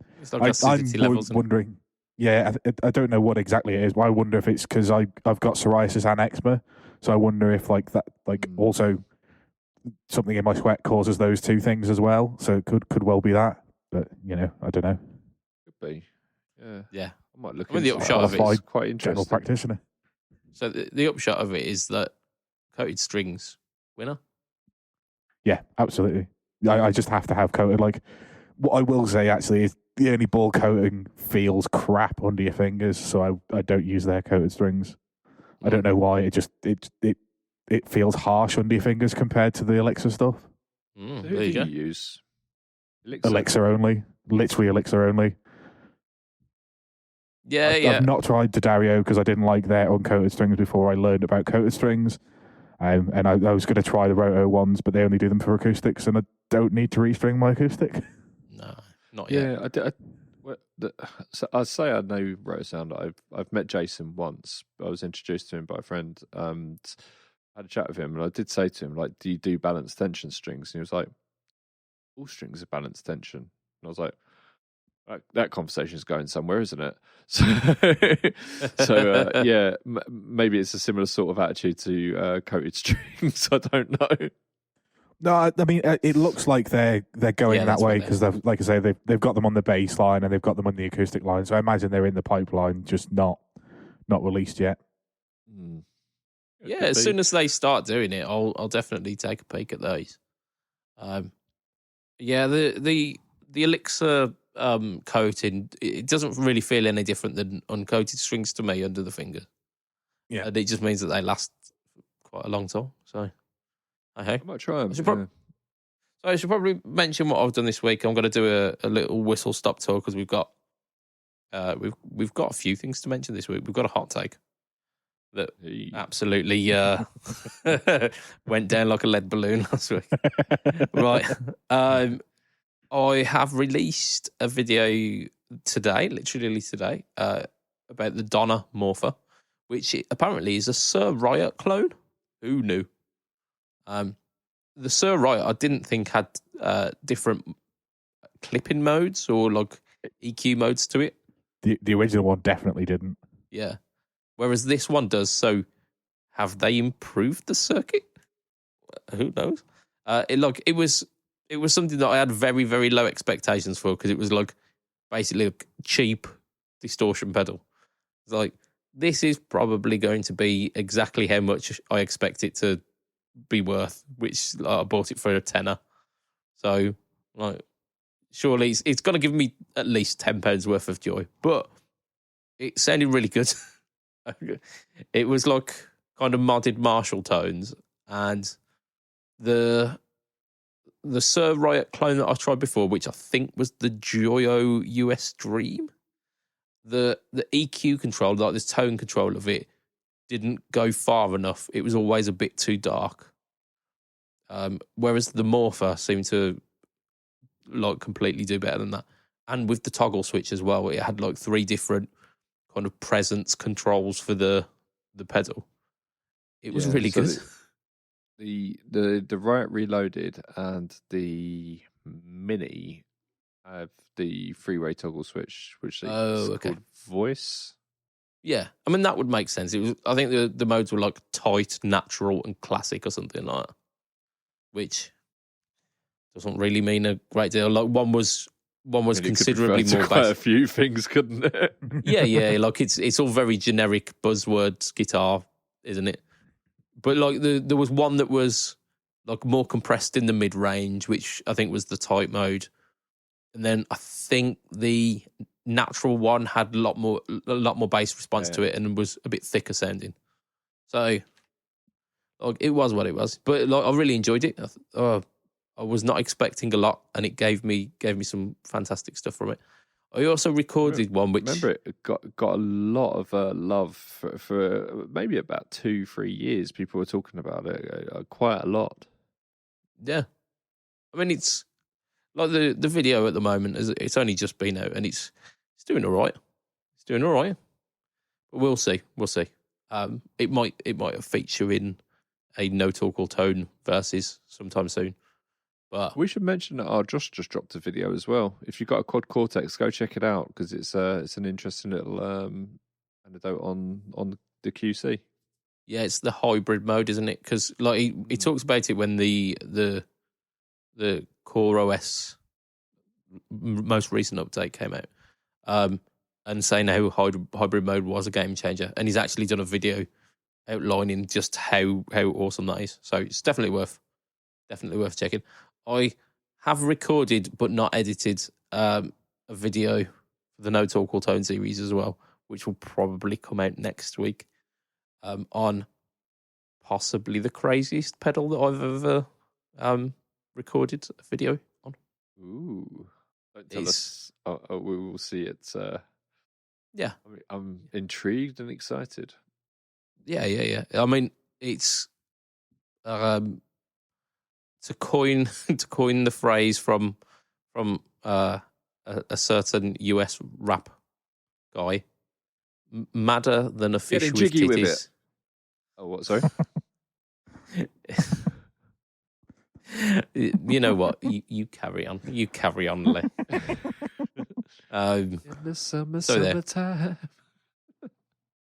wondering. Yeah, I don't know what exactly it is, but I wonder if it's because I've got psoriasis and eczema, so I wonder if also something in my sweat causes those 2 things as well. So it could well be that, but I don't know. Could be. Yeah. I might look. The upshot of it is quite interesting. General practitioner. So the upshot of it is that coated strings winner. Yeah, absolutely. I just have to have coated. Like, what I will say actually is the only ball coating feels crap under your fingers, so I don't use their coated strings. I don't know why. It feels harsh under your fingers compared to the Elixir stuff. So who do you use? Elixir only. Literally Elixir only. I've not tried D'Addario because I didn't like their uncoated strings before I learned about coated strings. And I was going to try the Roto ones, but they only do them for acoustics, and I don't need to restring my acoustic. No, not yet. Yeah, so I'd say I know Roto Sound. I've met Jason once. I was introduced to him by a friend. I had a chat with him, and I did say to him, like, do you do balanced tension strings? And he was like, all strings are balanced tension. And I was like, that conversation's going somewhere, isn't it? So yeah, maybe it's a similar sort of attitude to coated strings. I don't know. No, I mean it looks like they're going that way because, like I say, they've got them on the bass line and they've got them on the acoustic line. So I imagine they're in the pipeline, just not released yet. Yeah, as soon as they start doing it, I'll definitely take a peek at those. Yeah, the Elixir coating, it doesn't really feel any different than uncoated strings to me under the finger. Yeah, and it just means that they last quite a long time. So, I might try them. So I should probably mention what I've done this week. I'm going to do a little whistle stop tour because we've got a few things to mention this week. We've got a hot take that absolutely went down like a lead balloon last week. Right. I have released a video today, literally today, about the Donna Morpher, which apparently is a Sir Riot clone. Who knew? The Sir Riot, I didn't think had different clipping modes or like EQ modes to it. The original one definitely didn't. Yeah. Whereas this one does. So have they improved the circuit? Who knows? It was something that I had very, very low expectations for because it was like basically a cheap distortion pedal. It's like this is probably going to be exactly how much I expect it to be worth, which I bought it for a tenner. So, like, surely it's going to give me at least £10 worth of joy. But it sounded really good. It was like kind of modded Marshall tones, and the Sir Riot clone that I tried before, which I think was the Joyo US Dream, the EQ control, like this tone control of it, didn't go far enough. It was always a bit too dark. Whereas the Morpher seemed to like completely do better than that. And with the toggle switch as well, it had like 3 different kind of presence controls for the pedal. It was really good. The Riot Reloaded and the Mini have the freeway toggle switch, which is called Voice. Yeah, I mean that would make sense. It was. I think the modes were like tight, natural, and classic, or something like that, which doesn't really mean a great deal. Like one was considerably more quite a few things, couldn't it? yeah. Like it's all very generic buzzwords guitar, isn't it? But like there was one that was like more compressed in the mid range, which I think was the tight mode, and then I think the natural one had a lot more bass response to it and was a bit thicker sounding. So like it was what it was, but like I really enjoyed it. I was not expecting a lot, and it gave me some fantastic stuff from it. I also recorded one which... Remember, it got a lot of love for maybe about 2-3 years. People were talking about it quite a lot. Yeah. I mean, it's like the video at the moment, it's only just been out, and it's doing all right. It's doing all right. But we'll see. It might feature in a No Talk or Tone versus sometime soon. But we should mention that Josh just dropped a video as well. If you've got a Quad Cortex, go check it out, because it's an interesting little anecdote on the QC. Yeah, it's the hybrid mode, isn't it? Because like he talks about it when the Core OS most recent update came out, and saying how hybrid mode was a game changer, and he's actually done a video outlining just how awesome that is. So it's definitely worth checking. I have recorded but not edited a video for the No Talk or Tone series as well, which will probably come out next week, on possibly the craziest pedal that I've ever recorded a video on. Ooh. Don't tell us. We will see it. Yeah. I'm intrigued and excited. Yeah. I mean, it's... To coin the phrase from a certain US rap guy, madder than a fish with jiggy titties. With it. Oh, what? Sorry. You know what? You carry on. You carry on, Lee. In the summertime.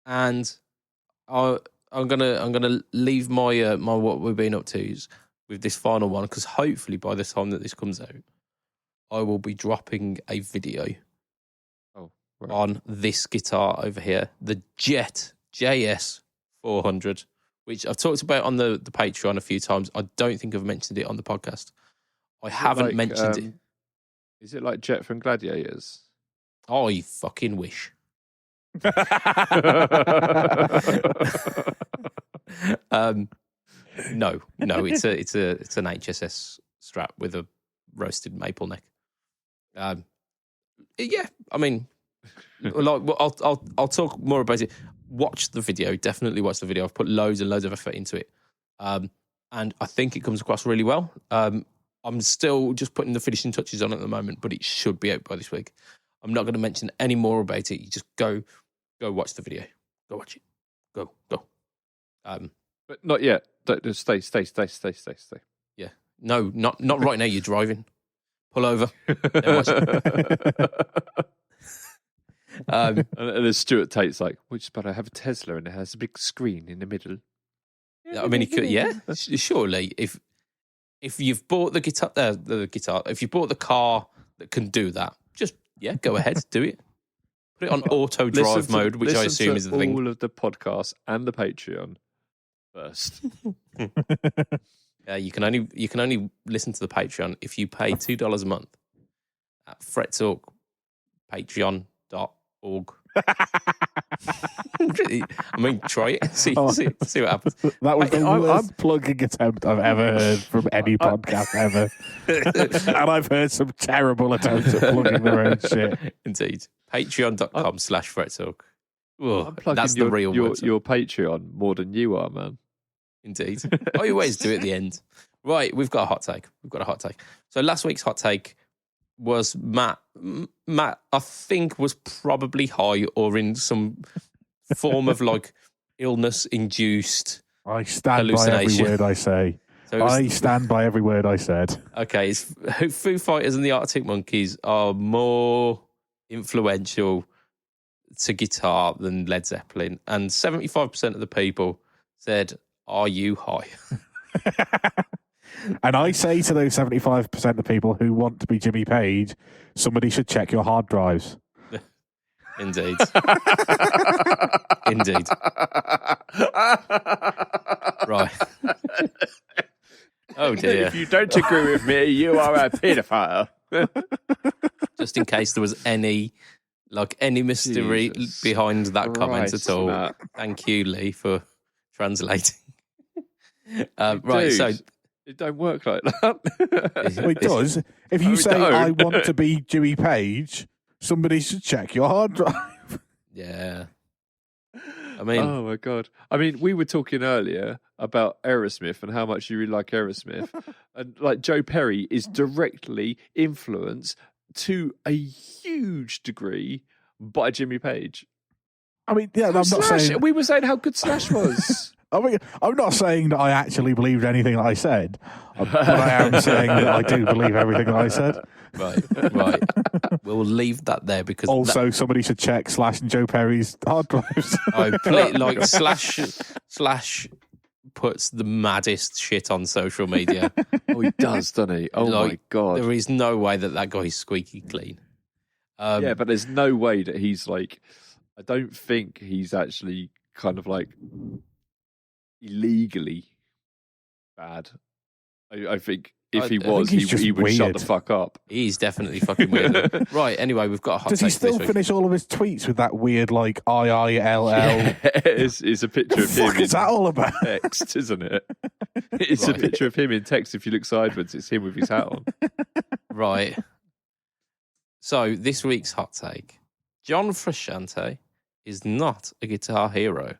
And I'm gonna leave my what we've been up to with this final one, because hopefully by the time that this comes out, I will be dropping a video on this guitar over here, the Jet JS 400, which I've talked about on the Patreon a few times. I don't think I've mentioned it on the podcast. I haven't mentioned it. Is it like Jet from Gladiators? Oh, you fucking wish. No, it's an HSS strap with a roasted maple neck. Yeah, I mean, like, I'll talk more about it. Watch the video, definitely watch the video. I've put loads and loads of effort into it, and I think it comes across really well. I'm still just putting the finishing touches on at the moment, but it should be out by this week. I'm not going to mention any more about it. You just go watch the video. Go watch it. Go. But not yet. Stay. Yeah. No, not right now. You're driving. Pull over. Then watch it. And then Stuart Tate's like, but I have a Tesla and it has a big screen in the middle. I mean, surely if you've bought the guitar, if you bought the car that can do that, just go ahead, do it. Put it on auto drive mode, which I assume is the thing. All of the podcasts and the Patreon first. You can only listen to the Patreon if you pay $2 a month at Fret Talk Patreon.org. I mean, try it. See what happens. That was the worst plugging attempt I've ever heard from any podcast ever. And I've heard some terrible attempts at plugging their own shit. Indeed. Patreon.com/FretTalk. That's the your, real your Patreon more than you are, man. Indeed. I always do at the end. Right, we've got a hot take. So last week's hot take was Matt. Matt, I think, was probably high or in some form of like illness-induced I stand by every word I say. I stand by every word I said. Okay, Foo Fighters and the Arctic Monkeys are more influential to guitar than Led Zeppelin, and 75% of the people said, "Are you high?" And I say to those 75% of people who want to be Jimmy Page, somebody should check your hard drives. Indeed. Indeed. Right. Oh dear. If you don't agree with me, you are a paedophile. Just in case there was any mystery behind that comment at all. Matt. Thank you, Lee, for translating. Right, so it don't work like that. Well, it does. If you say I want to be Jimmy Page, somebody should check your hard drive. Yeah. I mean, oh my God. I mean, we were talking earlier about Aerosmith and how much you really like Aerosmith. And like Joe Perry is directly influenced to a huge degree by Jimmy Page. I mean, yeah, I'm not saying... We were saying how good Slash was. I mean, I'm not saying that I actually believed anything that I said, but I am saying that I do believe everything that I said. Right. We'll leave that there because also somebody should check Slash and Joe Perry's hard drives. Like Slash puts the maddest shit on social media. Oh, he does, doesn't he? Oh my God! There is no way that guy's squeaky clean. Yeah, but there's no way that he's like. I don't think he's actually kind of like illegally bad. I think if he was, he would shut the fuck up. He's definitely fucking weird. Right, anyway, we've got a hot Does he still finish all of his tweets with that weird, like, IILL? Yeah, it's a picture of him. What the fuck is that all about? Text, isn't it? It's a picture of him in text. If you look sideways, it's him with his hat on. Right. So, this week's hot take. John Frusciante is not a guitar hero.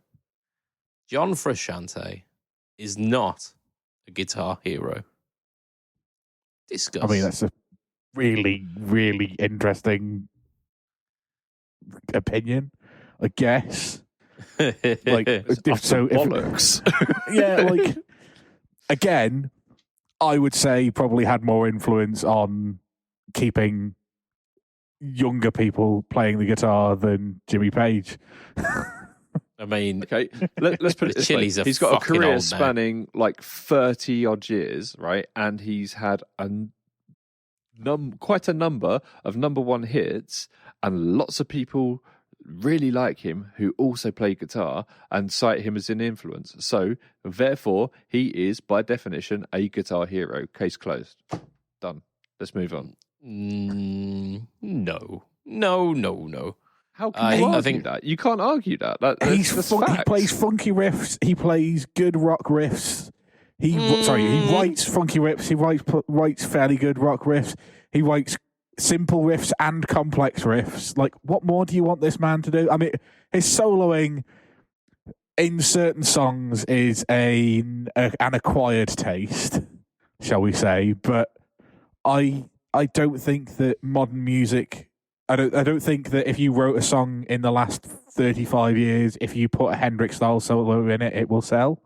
John Frusciante is not a guitar hero. Discuss. I mean, that's a really, really interesting opinion, I guess. Bollocks. Yeah, like, again, I would say probably had more influence on keeping younger people playing the guitar than Jimmy Page. I mean, okay, let's put it this way. He's got a career spanning like 30 odd years, right? And he's had quite a number of number one hits, and lots of people really like him who also play guitar and cite him as an influence. So, therefore, he is by definition a guitar hero. Case closed. Done. Let's move on. No. How can you argue that? You can't argue that. He plays funky riffs. He plays good rock riffs. He writes funky riffs. He writes fairly good rock riffs. He writes simple riffs and complex riffs. Like, what more do you want this man to do? I mean, his soloing in certain songs is an acquired taste, shall we say? But I don't think that modern music. I don't think that if you wrote a song in the last 35 years, if you put a Hendrix-style solo in it, it will sell.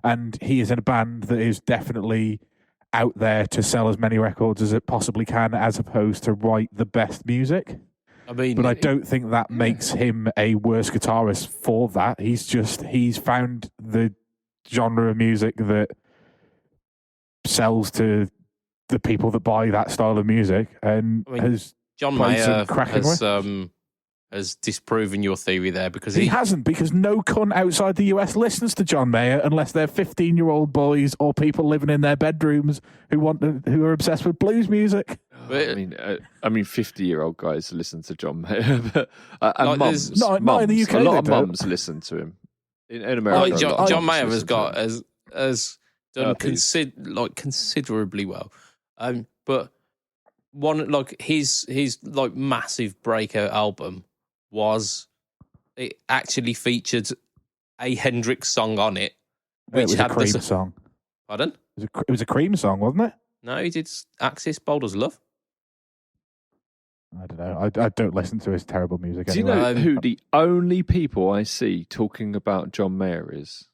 And he is in a band that is definitely out there to sell as many records as it possibly can, as opposed to write the best music. I mean, but I don't think that makes him a worse guitarist for that. He's found the genre of music that sells to the people that buy that style of music, and has... John Mayer has disproven your theory there because he hasn't, because no cunt outside the US listens to John Mayer unless they're 15-year-old boys or people living in their bedrooms who are obsessed with blues music. But, I mean, 50-year-old guys listen to John Mayer, but and like mums, not in the UK. a lot of they don't. mums listen to him. In America, like John Mayer has done Puppies. considerably well, but one like his like massive breakout album it actually featured a Hendrix song on it, which it was had a Cream song. Pardon? It was a Cream song, wasn't it? No, he did Axis Bold as Love. I don't know. I don't listen to his terrible music Do you anyway. know who the only people I see talking about John Mayer is?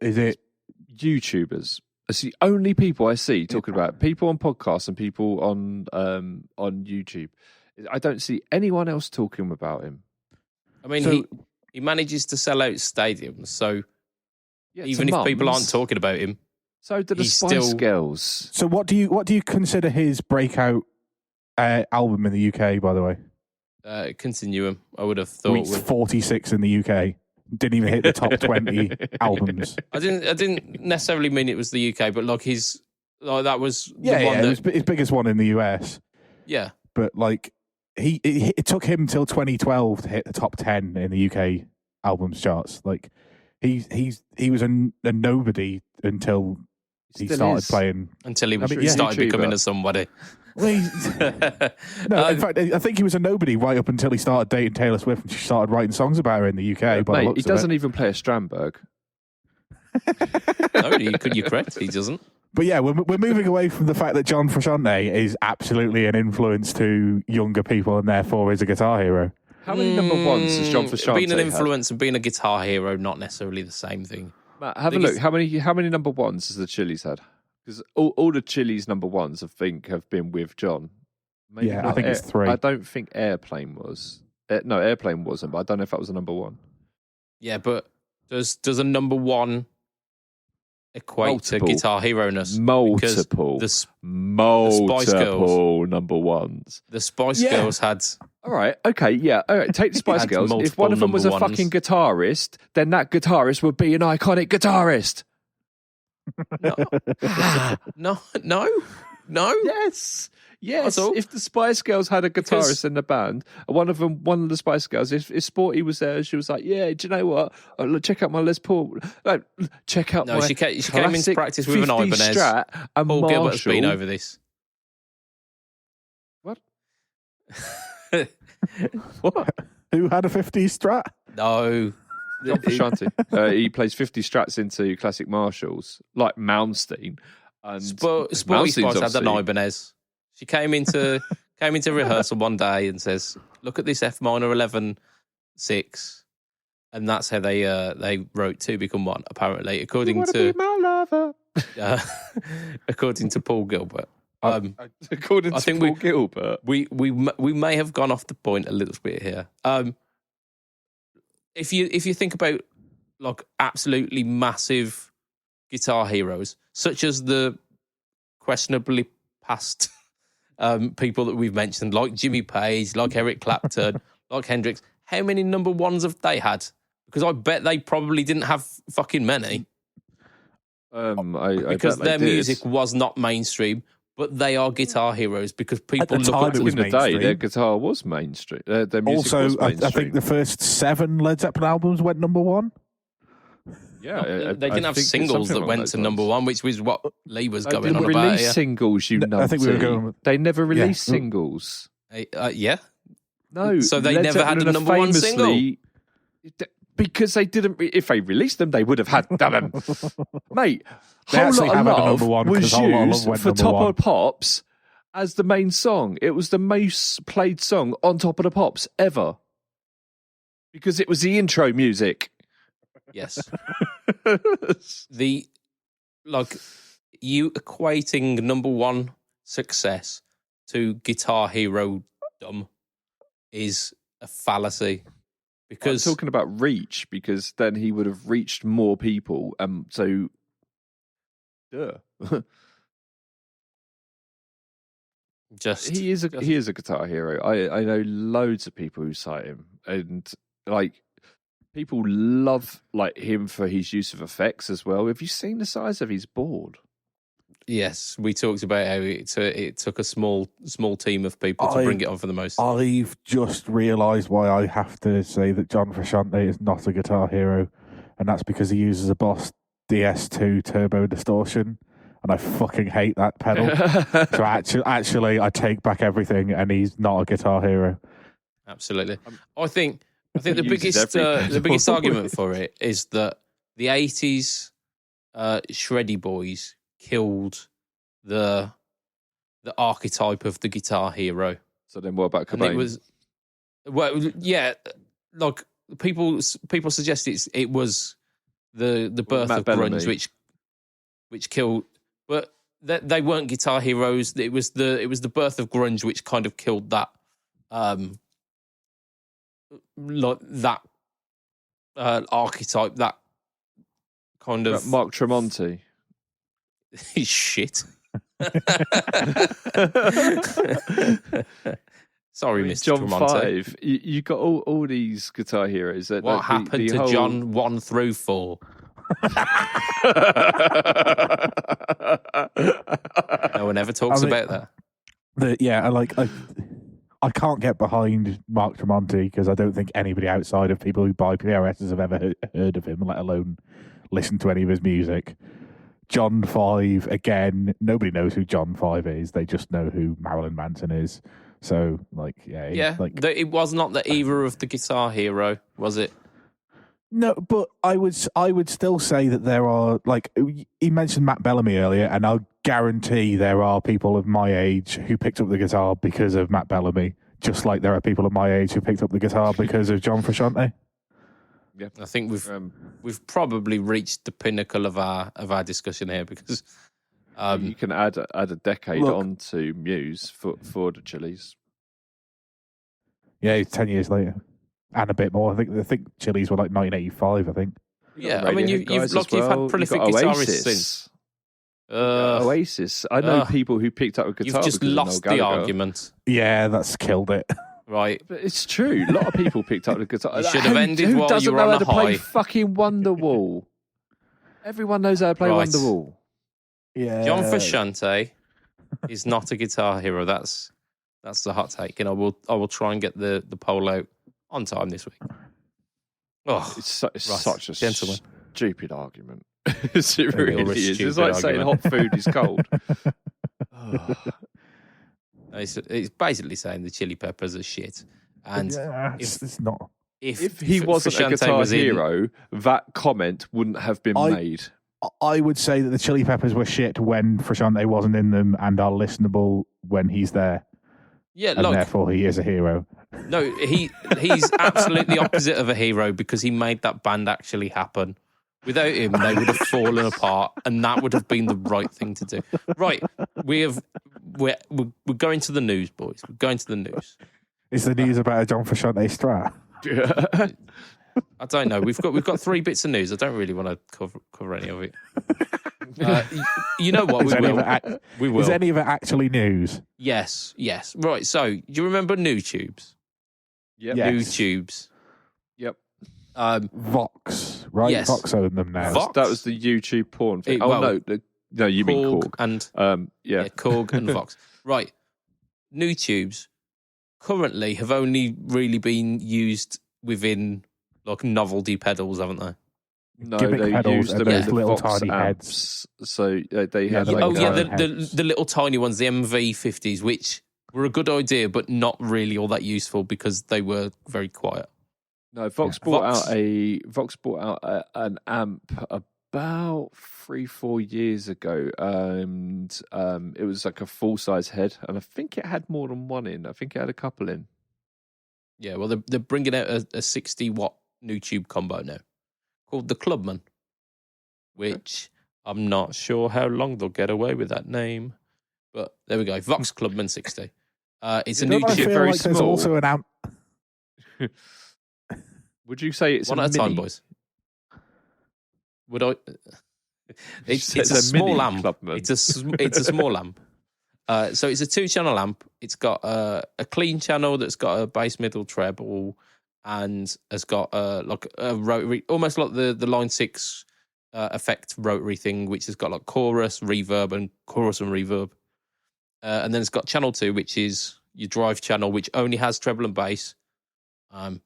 Is it YouTubers. It's the only people I see talking about it. People on podcasts and people on YouTube. I don't see anyone else talking about him. I mean, he manages to sell out stadiums, so Yeah, even to if people mums. aren't talking about him, So do the he's Spice still- Girls. So what do you consider his breakout album in the UK, by the way? Continuum, I would have thought. Reached 46 in the UK. Didn't even hit the top 20 albums. I didn't necessarily mean it was the UK, but like that was the Yeah, one it that, was his biggest one in the US. yeah. But like it took him till 2012 to hit the top 10 in the UK albums charts. Like he was a nobody until he Still started is. playing. Until he mean, yeah. started YouTuber. becoming a somebody. Well, no, in fact, I think he was a nobody right up until he started dating Taylor Swift and she started writing songs about her in the UK. By the Mate, looks he of doesn't it. even play a Strandberg. No, you're correct. He doesn't. But yeah, we're moving away from the fact that John Frusciante is absolutely an influence to younger people and therefore is a guitar hero. How many number ones has John Frusciante Being an had? influence and being a guitar hero, not necessarily the same thing. Matt, have a Thing look. is- How many number ones has the Chili's had? Because all the Chili's number ones, I think, have been with John. Maybe Yeah, I not think it's 3. I don't think Airplane was. No, Airplane wasn't, but I don't know if that was a number one. Yeah, but does a number one equate Multiple. to guitar hero-ness? Multiple. Because Multiple number ones. the Spice Yeah. Girls had... All right, okay, yeah. All right, take the Spice Had Girls. If multiple one of them was a number ones. fucking guitarist, then that guitarist would be an iconic guitarist. No. Yes. Yes, That's all. if the Spice Girls had a guitarist in the band, one of the Spice Girls, if Sporty was there, she was like, "Yeah, do you know what? Oh, look, check out my Les Paul. Like, check out No, my she came into classic practice with an 50 Ibanez. Strat and Paul Gilbert has Marshall." been over this. What? What? Who had a 50s Strat? No. John Frusciante. He plays 50 Strats into classic Marshalls, like Malmsteen. And Sporty Malmsteen's Spice had an obviously- Ibanez. She came into rehearsal one day and says, "Look at this F minor 11/6," and that's how they wrote "Two Become One." Apparently, You according wanna to be my lover. according to Paul Gilbert. According I to think Paul Gilbert. We may have gone off the point a little bit here. If you think about like absolutely massive guitar heroes, such as the questionably past people that we've mentioned, like Jimmy Page, like Eric Clapton, like Hendrix, how many number ones have they had? Because I bet they probably didn't have fucking many. Because their music was not mainstream, but they are guitar heroes because people the look time up it to was them. In the day, mainstream. their guitar was mainstream. Their music Also, was I mainstream. think the first 7 Led Zeppelin albums went number 1. Yeah, They didn't have think it's singles something that along went those to number lines. 1, which was what Lee was They going on didn't about release here. singles, you No, I think we were numpty. going- They never Yeah. released singles. Yeah. No. So they Led never had a Zeppelin number one famously- Because they didn't. If they released them, they would have had them. Mate, They Whole actually Lot of have had a Love number one was because Whole Lot of Love used went for number Top one. of the Pops as the main song. It was the most played song on Top of the Pops ever. Because it was the intro music. Yes. You equating number 1 success to guitar hero dumb is a fallacy. I'm Because talking about reach, because then he would have reached more people. So, duh. just He is a guitar hero. I know loads of people who cite him and like people love like him for his use of effects as well. Have you seen the size of his board? Yes, we talked about how it took a small team of people to bring it on for the most. I've just realised why I have to say that John Frusciante is not a Guitar Hero, and that's because he uses a Boss DS2 turbo distortion, and I fucking hate that pedal. So actually, I take back everything, and he's not a Guitar Hero. Absolutely, I think the biggest argument for it is that the 80s shreddy boys killed the archetype of the Guitar Hero. So then, what about Cobain? And it was, well, yeah, like people suggest it was the birth Matt of Bellamy. grunge which killed, but they weren't Guitar Heroes. It was the birth of grunge which kind of killed that archetype, that kind of Mark Tremonti. He's shit. Sorry, Mr. John Tremonti. 5. You got all these Guitar Heroes. That, What like, happened to whole... John 1 through 4? No one ever talks about that. I can't get behind Mark Tremonti because I don't think anybody outside of people who buy PRSs have ever heard of him, let alone listen to any of his music. John 5, again, nobody knows who John 5 is. They just know who Marilyn Manson is. So, it was not the era of the Guitar Hero, was it? No, but I would still say that there are, like, he mentioned Matt Bellamy earlier, and I'll guarantee there are people of my age who picked up the guitar because of Matt Bellamy, just like there are people of my age who picked up the guitar because of John Frusciante. Yeah, I think we've probably reached the pinnacle of our discussion here because you can add a decade onto Muse for the Chili's. Yeah, it's 10 years later and a bit more. I think Chili's were like 1985. I think. Yeah, I mean you've had prolific guitarists since. Oasis. I know people who picked up a guitar. You've just lost the argument. Yeah, that's killed it. Right, but it's true. A lot of people picked up the guitar. You should have ended while you were on a high. Who doesn't know how to play fucking Wonderwall? Everyone knows how to play Wonderwall. Yeah, John Frusciante is not a Guitar Hero. That's the hot take, and I will try and get the poll out on time this week. Oh, it's such a gentleman. Stupid argument. It really is. It's like saying argument. hot food is cold. It's basically saying the Chili Peppers are shit. And it's not. If he wasn't a Guitar Hero, that comment wouldn't have been made. I would say that the Chili Peppers were shit when Frusciante wasn't in them and are listenable when he's there. Yeah, and therefore he is a hero. No, he's absolutely opposite of a hero because he made that band actually happen. Without him, they would have fallen apart, and that would have been the right thing to do. Right, we're going to the news, boys. We're going to the news. Is the news about a John Frusciante Strat? I don't know. We've got 3 bits of news. I don't really want to cover any of it. You know what? We will. Is any of it actually news? Yes. Right. So, do you remember New Tubes? Yep. Yes. New Tubes. Yep. Vox, right? Yes. Vox own them now. Vox? That was the YouTube porn thing. No, you mean Korg. And Korg and Vox. Right. New Tubes currently have only really been used within like novelty pedals, haven't they? No, Gimmick they pedals used them and as those little Vox tiny amps. heads. So they had the little tiny ones, the MV50s, which were a good idea, but not really all that useful because they were very quiet. No, Vox brought out an amp about 3-4 years ago, and it was like a full size head, and I think it had more than one in. I think it had a couple in. Yeah, well, they're bringing out a 60-watt new tube combo now called the Clubman, which I'm not sure how long they'll get away with that name, but there we go. Vox Clubman 60. It's a new tube, very like small. There's also an amp. Would you say it's one a at a time, mini? boys? Would I? It's a small amp. Clubman. It's a small amp. So it's a 2-channel amp. It's got a clean channel that's got a bass, middle, treble, and has got like a rotary, almost like the Line 6 effect rotary thing, which has got like chorus, reverb, and reverb. And then it's got channel 2, which is your drive channel, which only has treble and bass, but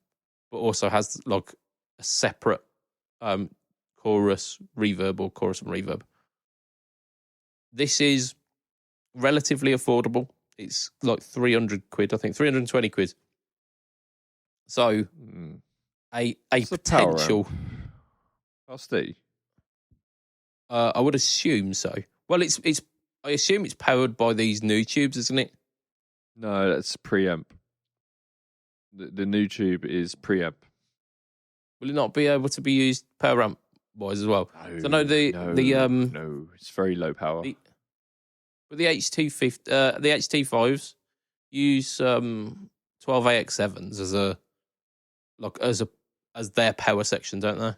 also has like a separate chorus, reverb, or chorus and reverb. This is relatively affordable. It's like 300 quid, I think, 320 quid. So a potential. Rusty. I would assume so. Well, it's. I assume it's powered by these new tubes, isn't it? No, that's preamp. The new tube is preamp. Will it not be able to be used power amp wise as well? No, no, it's very low power. But the HT5s use 12AX7s as their power section, don't they?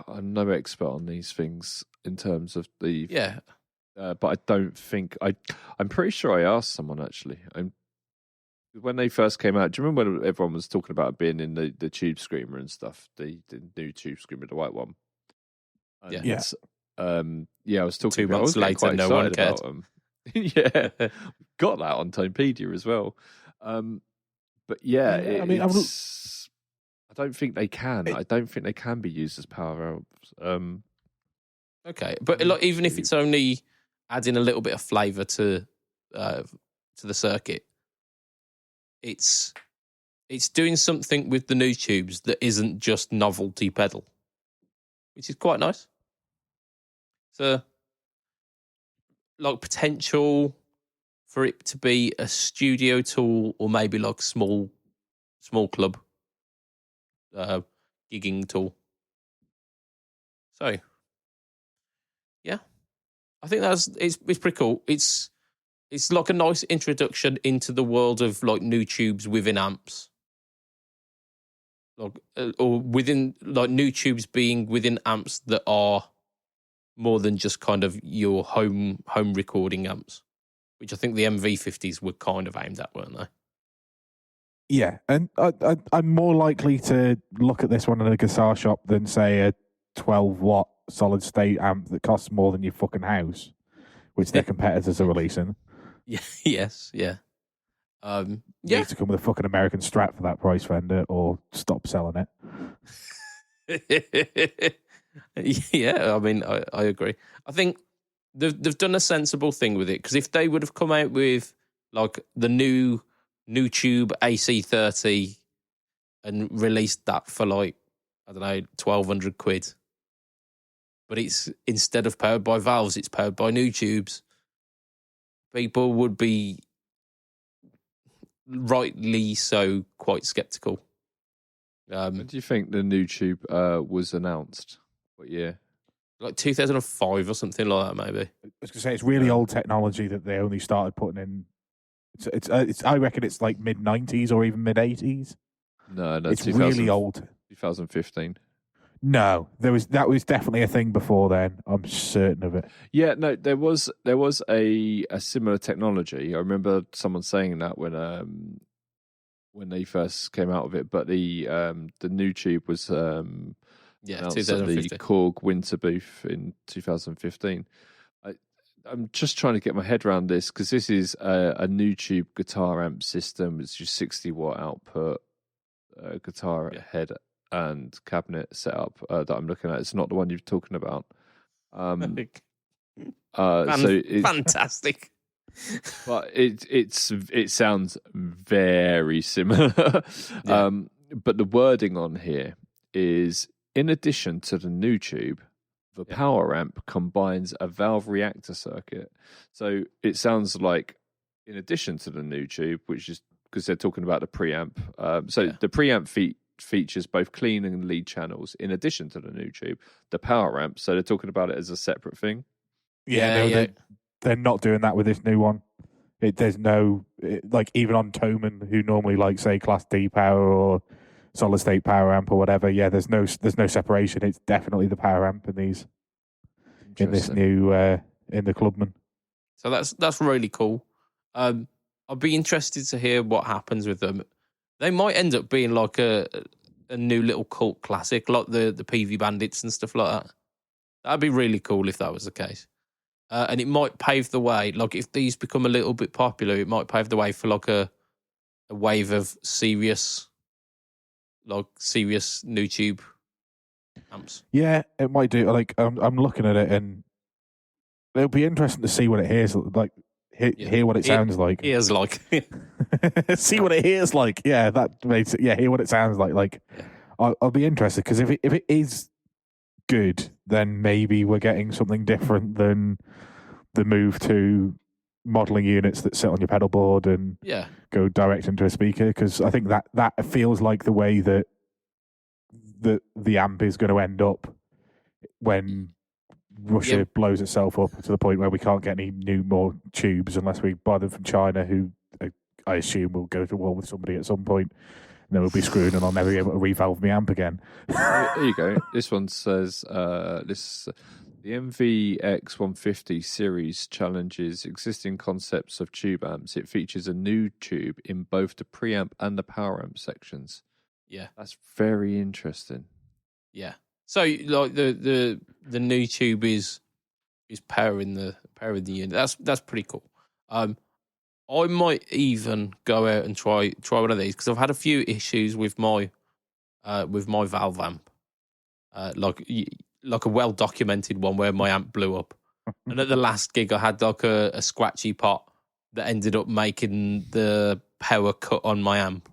I'm no expert on these things in terms of the but I don't think I'm pretty sure I asked someone actually. When they first came out, do you remember when everyone was talking about being in the Tube Screamer and stuff, the new Tube Screamer, the white one? And, I was talking 2 months later, no one cared. Yeah, got that on Tonepedia as well. But I don't think they can. I don't think they can be used as power amps. Okay, but like, even if it's only adding a little bit of flavour to the circuit, it's doing something with the new tubes that isn't just novelty pedal, which is quite nice. So, like, potential for it to be a studio tool or maybe like small club gigging tool. So, yeah, I think it's pretty cool. It's like a nice introduction into the world of like new tubes within amps, like or within like new tubes being within amps that are more than just kind of your home recording amps, which I think the MV50s were kind of aimed at, weren't they? Yeah, and I'm more likely to look at this one in a guitar shop than, say, a 12-watt solid-state amp that costs more than your fucking house, which their competitors are releasing. Yeah. Yes. Yeah. You need to come with a fucking American Strat for that price, Fender, or stop selling it. Yeah, I mean, I agree. I think they've done a sensible thing with it, because if they would have come out with like the new tube AC30 and released that for like, I don't know, 1,200 quid, but it's instead of powered by valves, it's powered by new tubes, people would be rightly so quite skeptical. When do you think the new tube was announced? What year? Like 2005 or something like that, maybe. I was going to say, it's really old technology that they only started putting in. It's I reckon it's like mid-90s or even mid-80s. No, it's really old. 2015. No, that was definitely a thing before then. I'm certain of it. Yeah, no, there was a similar technology. I remember someone saying that when they first came out of it, but the new tube was announced at the Korg Winter booth in 2015. I'm just trying to get my head around this, because this is a new tube guitar amp system. It's just 60-watt output, guitar head and cabinet setup that I'm looking at. It's not the one you're talking about. Fantastic. But it sounds very similar. Yeah. But the wording on here is, in addition to the new tube, the power amp combines a valve reactor circuit. So it sounds like, in addition to the new tube, which is because they're talking about the preamp. The preamp features both clean and lead channels, in addition to the new tube, the power amp. So they're talking about it as a separate thing. They're not doing that with this new one. There's no, like, even on Toman, who normally like, say, Class D power or solid state power amp or whatever. Yeah, there's no separation. It's definitely the power amp in these, in this new in the Clubman. So that's really cool. I'd be interested to hear what happens with them. They might end up being like a new little cult classic, like the PV Bandits and stuff like that. That'd be really cool if that was the case. And it might pave the way. Like if these become a little bit popular, it might pave the way for like a wave of serious new tube amps. Yeah, it might do. Like I'm looking at it, and it'll be interesting to see what it hears like. Hear what it sounds like. Hears like. See what it hears like. Yeah, that makes it. Yeah, hear what it sounds like. Like, I'll be interested because if it is good, then maybe we're getting something different than the move to modelling units that sit on your pedal board and go direct into a speaker. Because I think that feels like the way that the amp is going to end up when Russia blows itself up to the point where we can't get any more tubes unless we buy them from China, who I assume will go to war with somebody at some point, and then we'll be screwed, and I'll never be able to revalve my amp again. There you go. This one says the MVX 150 series challenges existing concepts of tube amps. It features a new tube in both the preamp and the power amp sections. Yeah, that's very interesting. Yeah. So like the new tube is powering the unit. That's pretty cool. I might even go out and try one of these because I've had a few issues with my valve amp, like a well documented one where my amp blew up, and at the last gig I had like a scratchy pot that ended up making the power cut on my amp.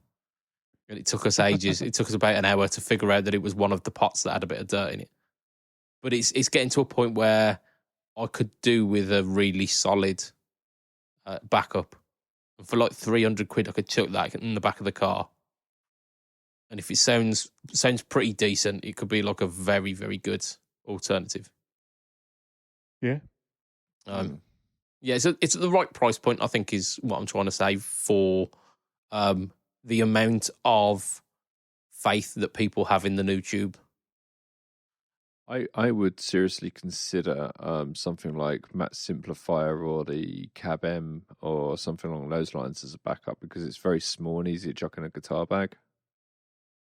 And it took us ages. It took us about an hour to figure out that it was one of the pots that had a bit of dirt in it. But it's getting to a point where I could do with a really solid backup. And for like 300 quid, I could chuck that in the back of the car. And if it sounds pretty decent, it could be like a very, very good alternative. Yeah. Yeah, it's at the right price point, I think, is what I'm trying to say for the amount of faith that people have in the new tube. I would seriously consider something like Matt Simplifier or the Cab M or something along those lines as a backup because it's very small and easy to chuck in a guitar bag.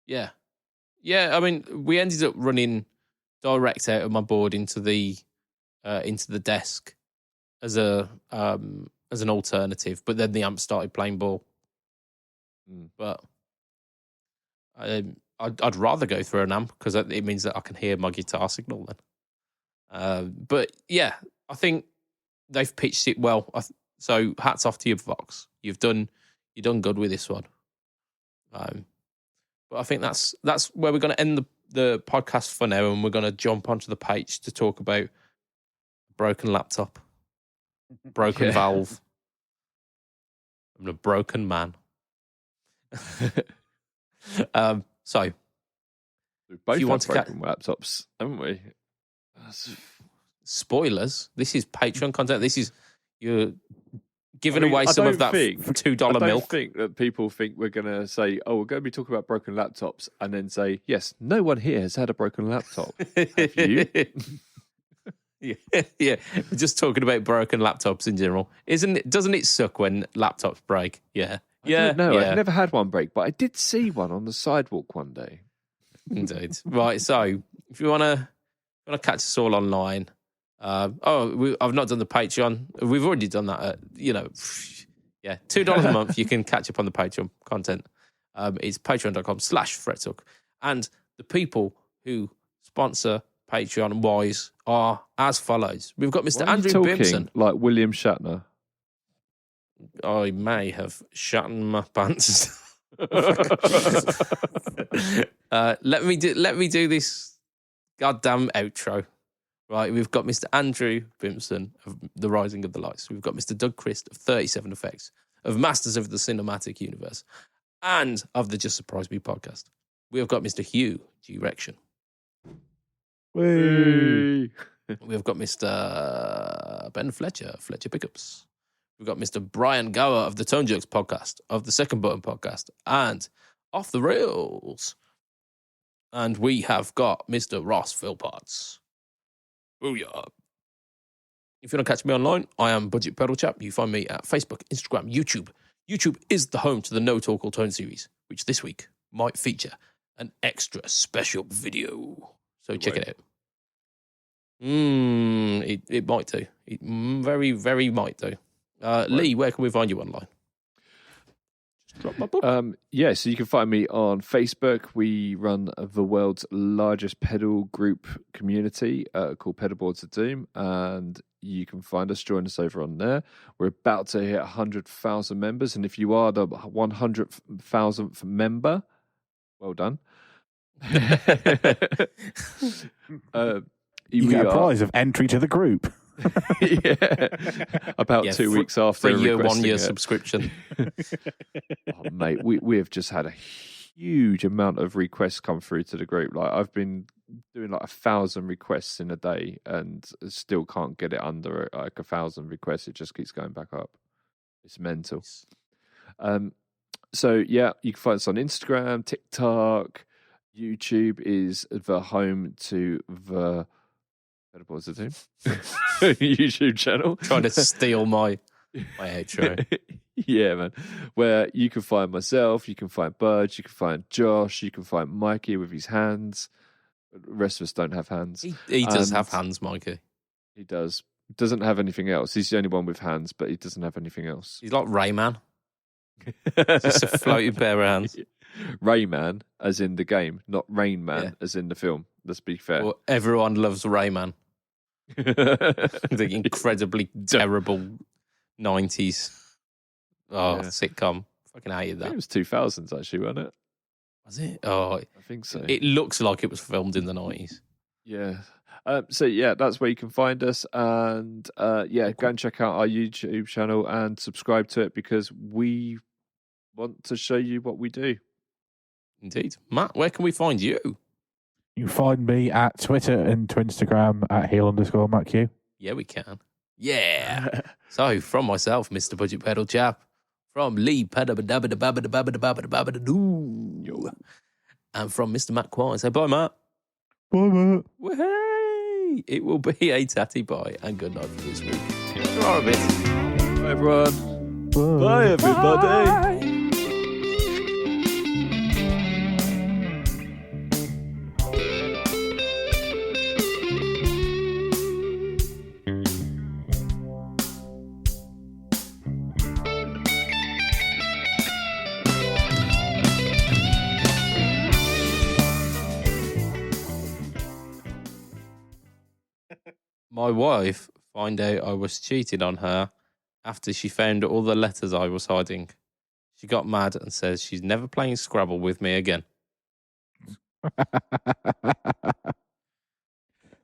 Yeah. Yeah, I mean, we ended up running direct out of my board into the desk as an alternative, but then the amp started playing ball. But I'd rather go through an amp because it means that I can hear my guitar signal then. But yeah, I think they've pitched it well. So hats off to you, Vox. You've done good with this one. But I think that's where we're going to end the podcast for now, and we're going to jump onto the page to talk about broken laptop, broken valve, and a broken man. So we've both had broken laptops, haven't we? Spoilers. This is Patreon content. This is you're giving away some of that $2 milk. I don't think that people think we're going to say, "Oh, we're going to be talking about broken laptops," and then say, "Yes, no one here has had a broken laptop." Have you? Yeah. We're just talking about broken laptops in general. Doesn't it suck when laptops break? Yeah. No, I've never had one break, but I did see one on the sidewalk one day. Indeed. Right. So if you want to catch us all online, I've not done the Patreon. We've already done that. $2 a month. You can catch up on the Patreon content. It's patreon.com/FretTalk. And the people who sponsor Patreon wise are as follows. We've got Mr. Andrew Bimson. Like William Shatner. I may have shat in my pants. Let me do this goddamn outro. Right, we've got Mr. Andrew Bimson of The Rising of the Lights. We've got Mr. Doug Christ of 37 Effects, of Masters of the Cinematic Universe, and of the Just Surprise Me podcast. We have got Mr. Hugh G. Rection. Whee! We've got Mr. Ben Fletcher Pickups. We've got Mr. Brian Gower of the Tone Jerks podcast, of the Second Button podcast, and Off the Rails. And we have got Mr. Ross Philpotts. Booyah. If you want to catch me online, I am BudgetPedalChap. You find me at Facebook, Instagram, YouTube. YouTube is the home to the No Talk Altone series, which this week might feature an extra special video. So check it out. It might do. It very, very might do. Lee, where can we find you online? Just drop my book. So you can find me on Facebook. We run the world's largest pedal group community called Pedalboards of Doom, and you can find us, join us over on there. We're about to hit 100,000 members, and if you are the 100,000th member, well done. You get a prize of entry to the group. About 2 weeks after for your 1 year it. subscription. Oh, mate, we have just had a huge amount of requests come through to the group. Like, I've been doing like 1,000 requests in a day and still can't get it under like 1,000 requests. It just keeps going back up. It's mental. So yeah, you can find us on Instagram, TikTok, YouTube is the home to the Pedalboards of Doom YouTube channel. Trying to steal my outro. Yeah, man. Where you can find myself, you can find Budge, you can find Josh, you can find Mikey with his hands. The rest of us don't have hands. He does have hands, Mikey. He does. Doesn't have anything else. He's the only one with hands, but he doesn't have anything else. He's like Rayman. Just a floating pair of hands. Rayman, as in the game, not Rain Man, as in the film. Let's be fair. Well, everyone loves Rayman. The incredibly terrible 90s sitcom. Fucking hated I think that. it was 2000s, actually, wasn't it? Was it? Oh, I think so. it looks like it was filmed in the 90s. Yeah. So yeah, that's where you can find us, and go and check out our YouTube channel and subscribe to it because we want to show you what we do. Indeed. Matt, where can we find you? You can find me at Twitter and Twinstagram at heel_MattQ. Yeah, we can. Yeah. So, from myself, Mr. Budget Pedal Chap, from Lee and from Mr. Matt Quine. Say bye, Matt. Bye, Matt. Hey, it will be a tatty bye and good night for this week. All right, Bye, everyone. Bye. Bye, everybody. Bye. My wife found out I was cheating on her after she found all the letters I was hiding. She got mad and says she's never playing Scrabble with me again.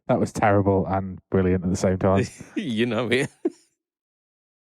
That was terrible and brilliant at the same time. You know it.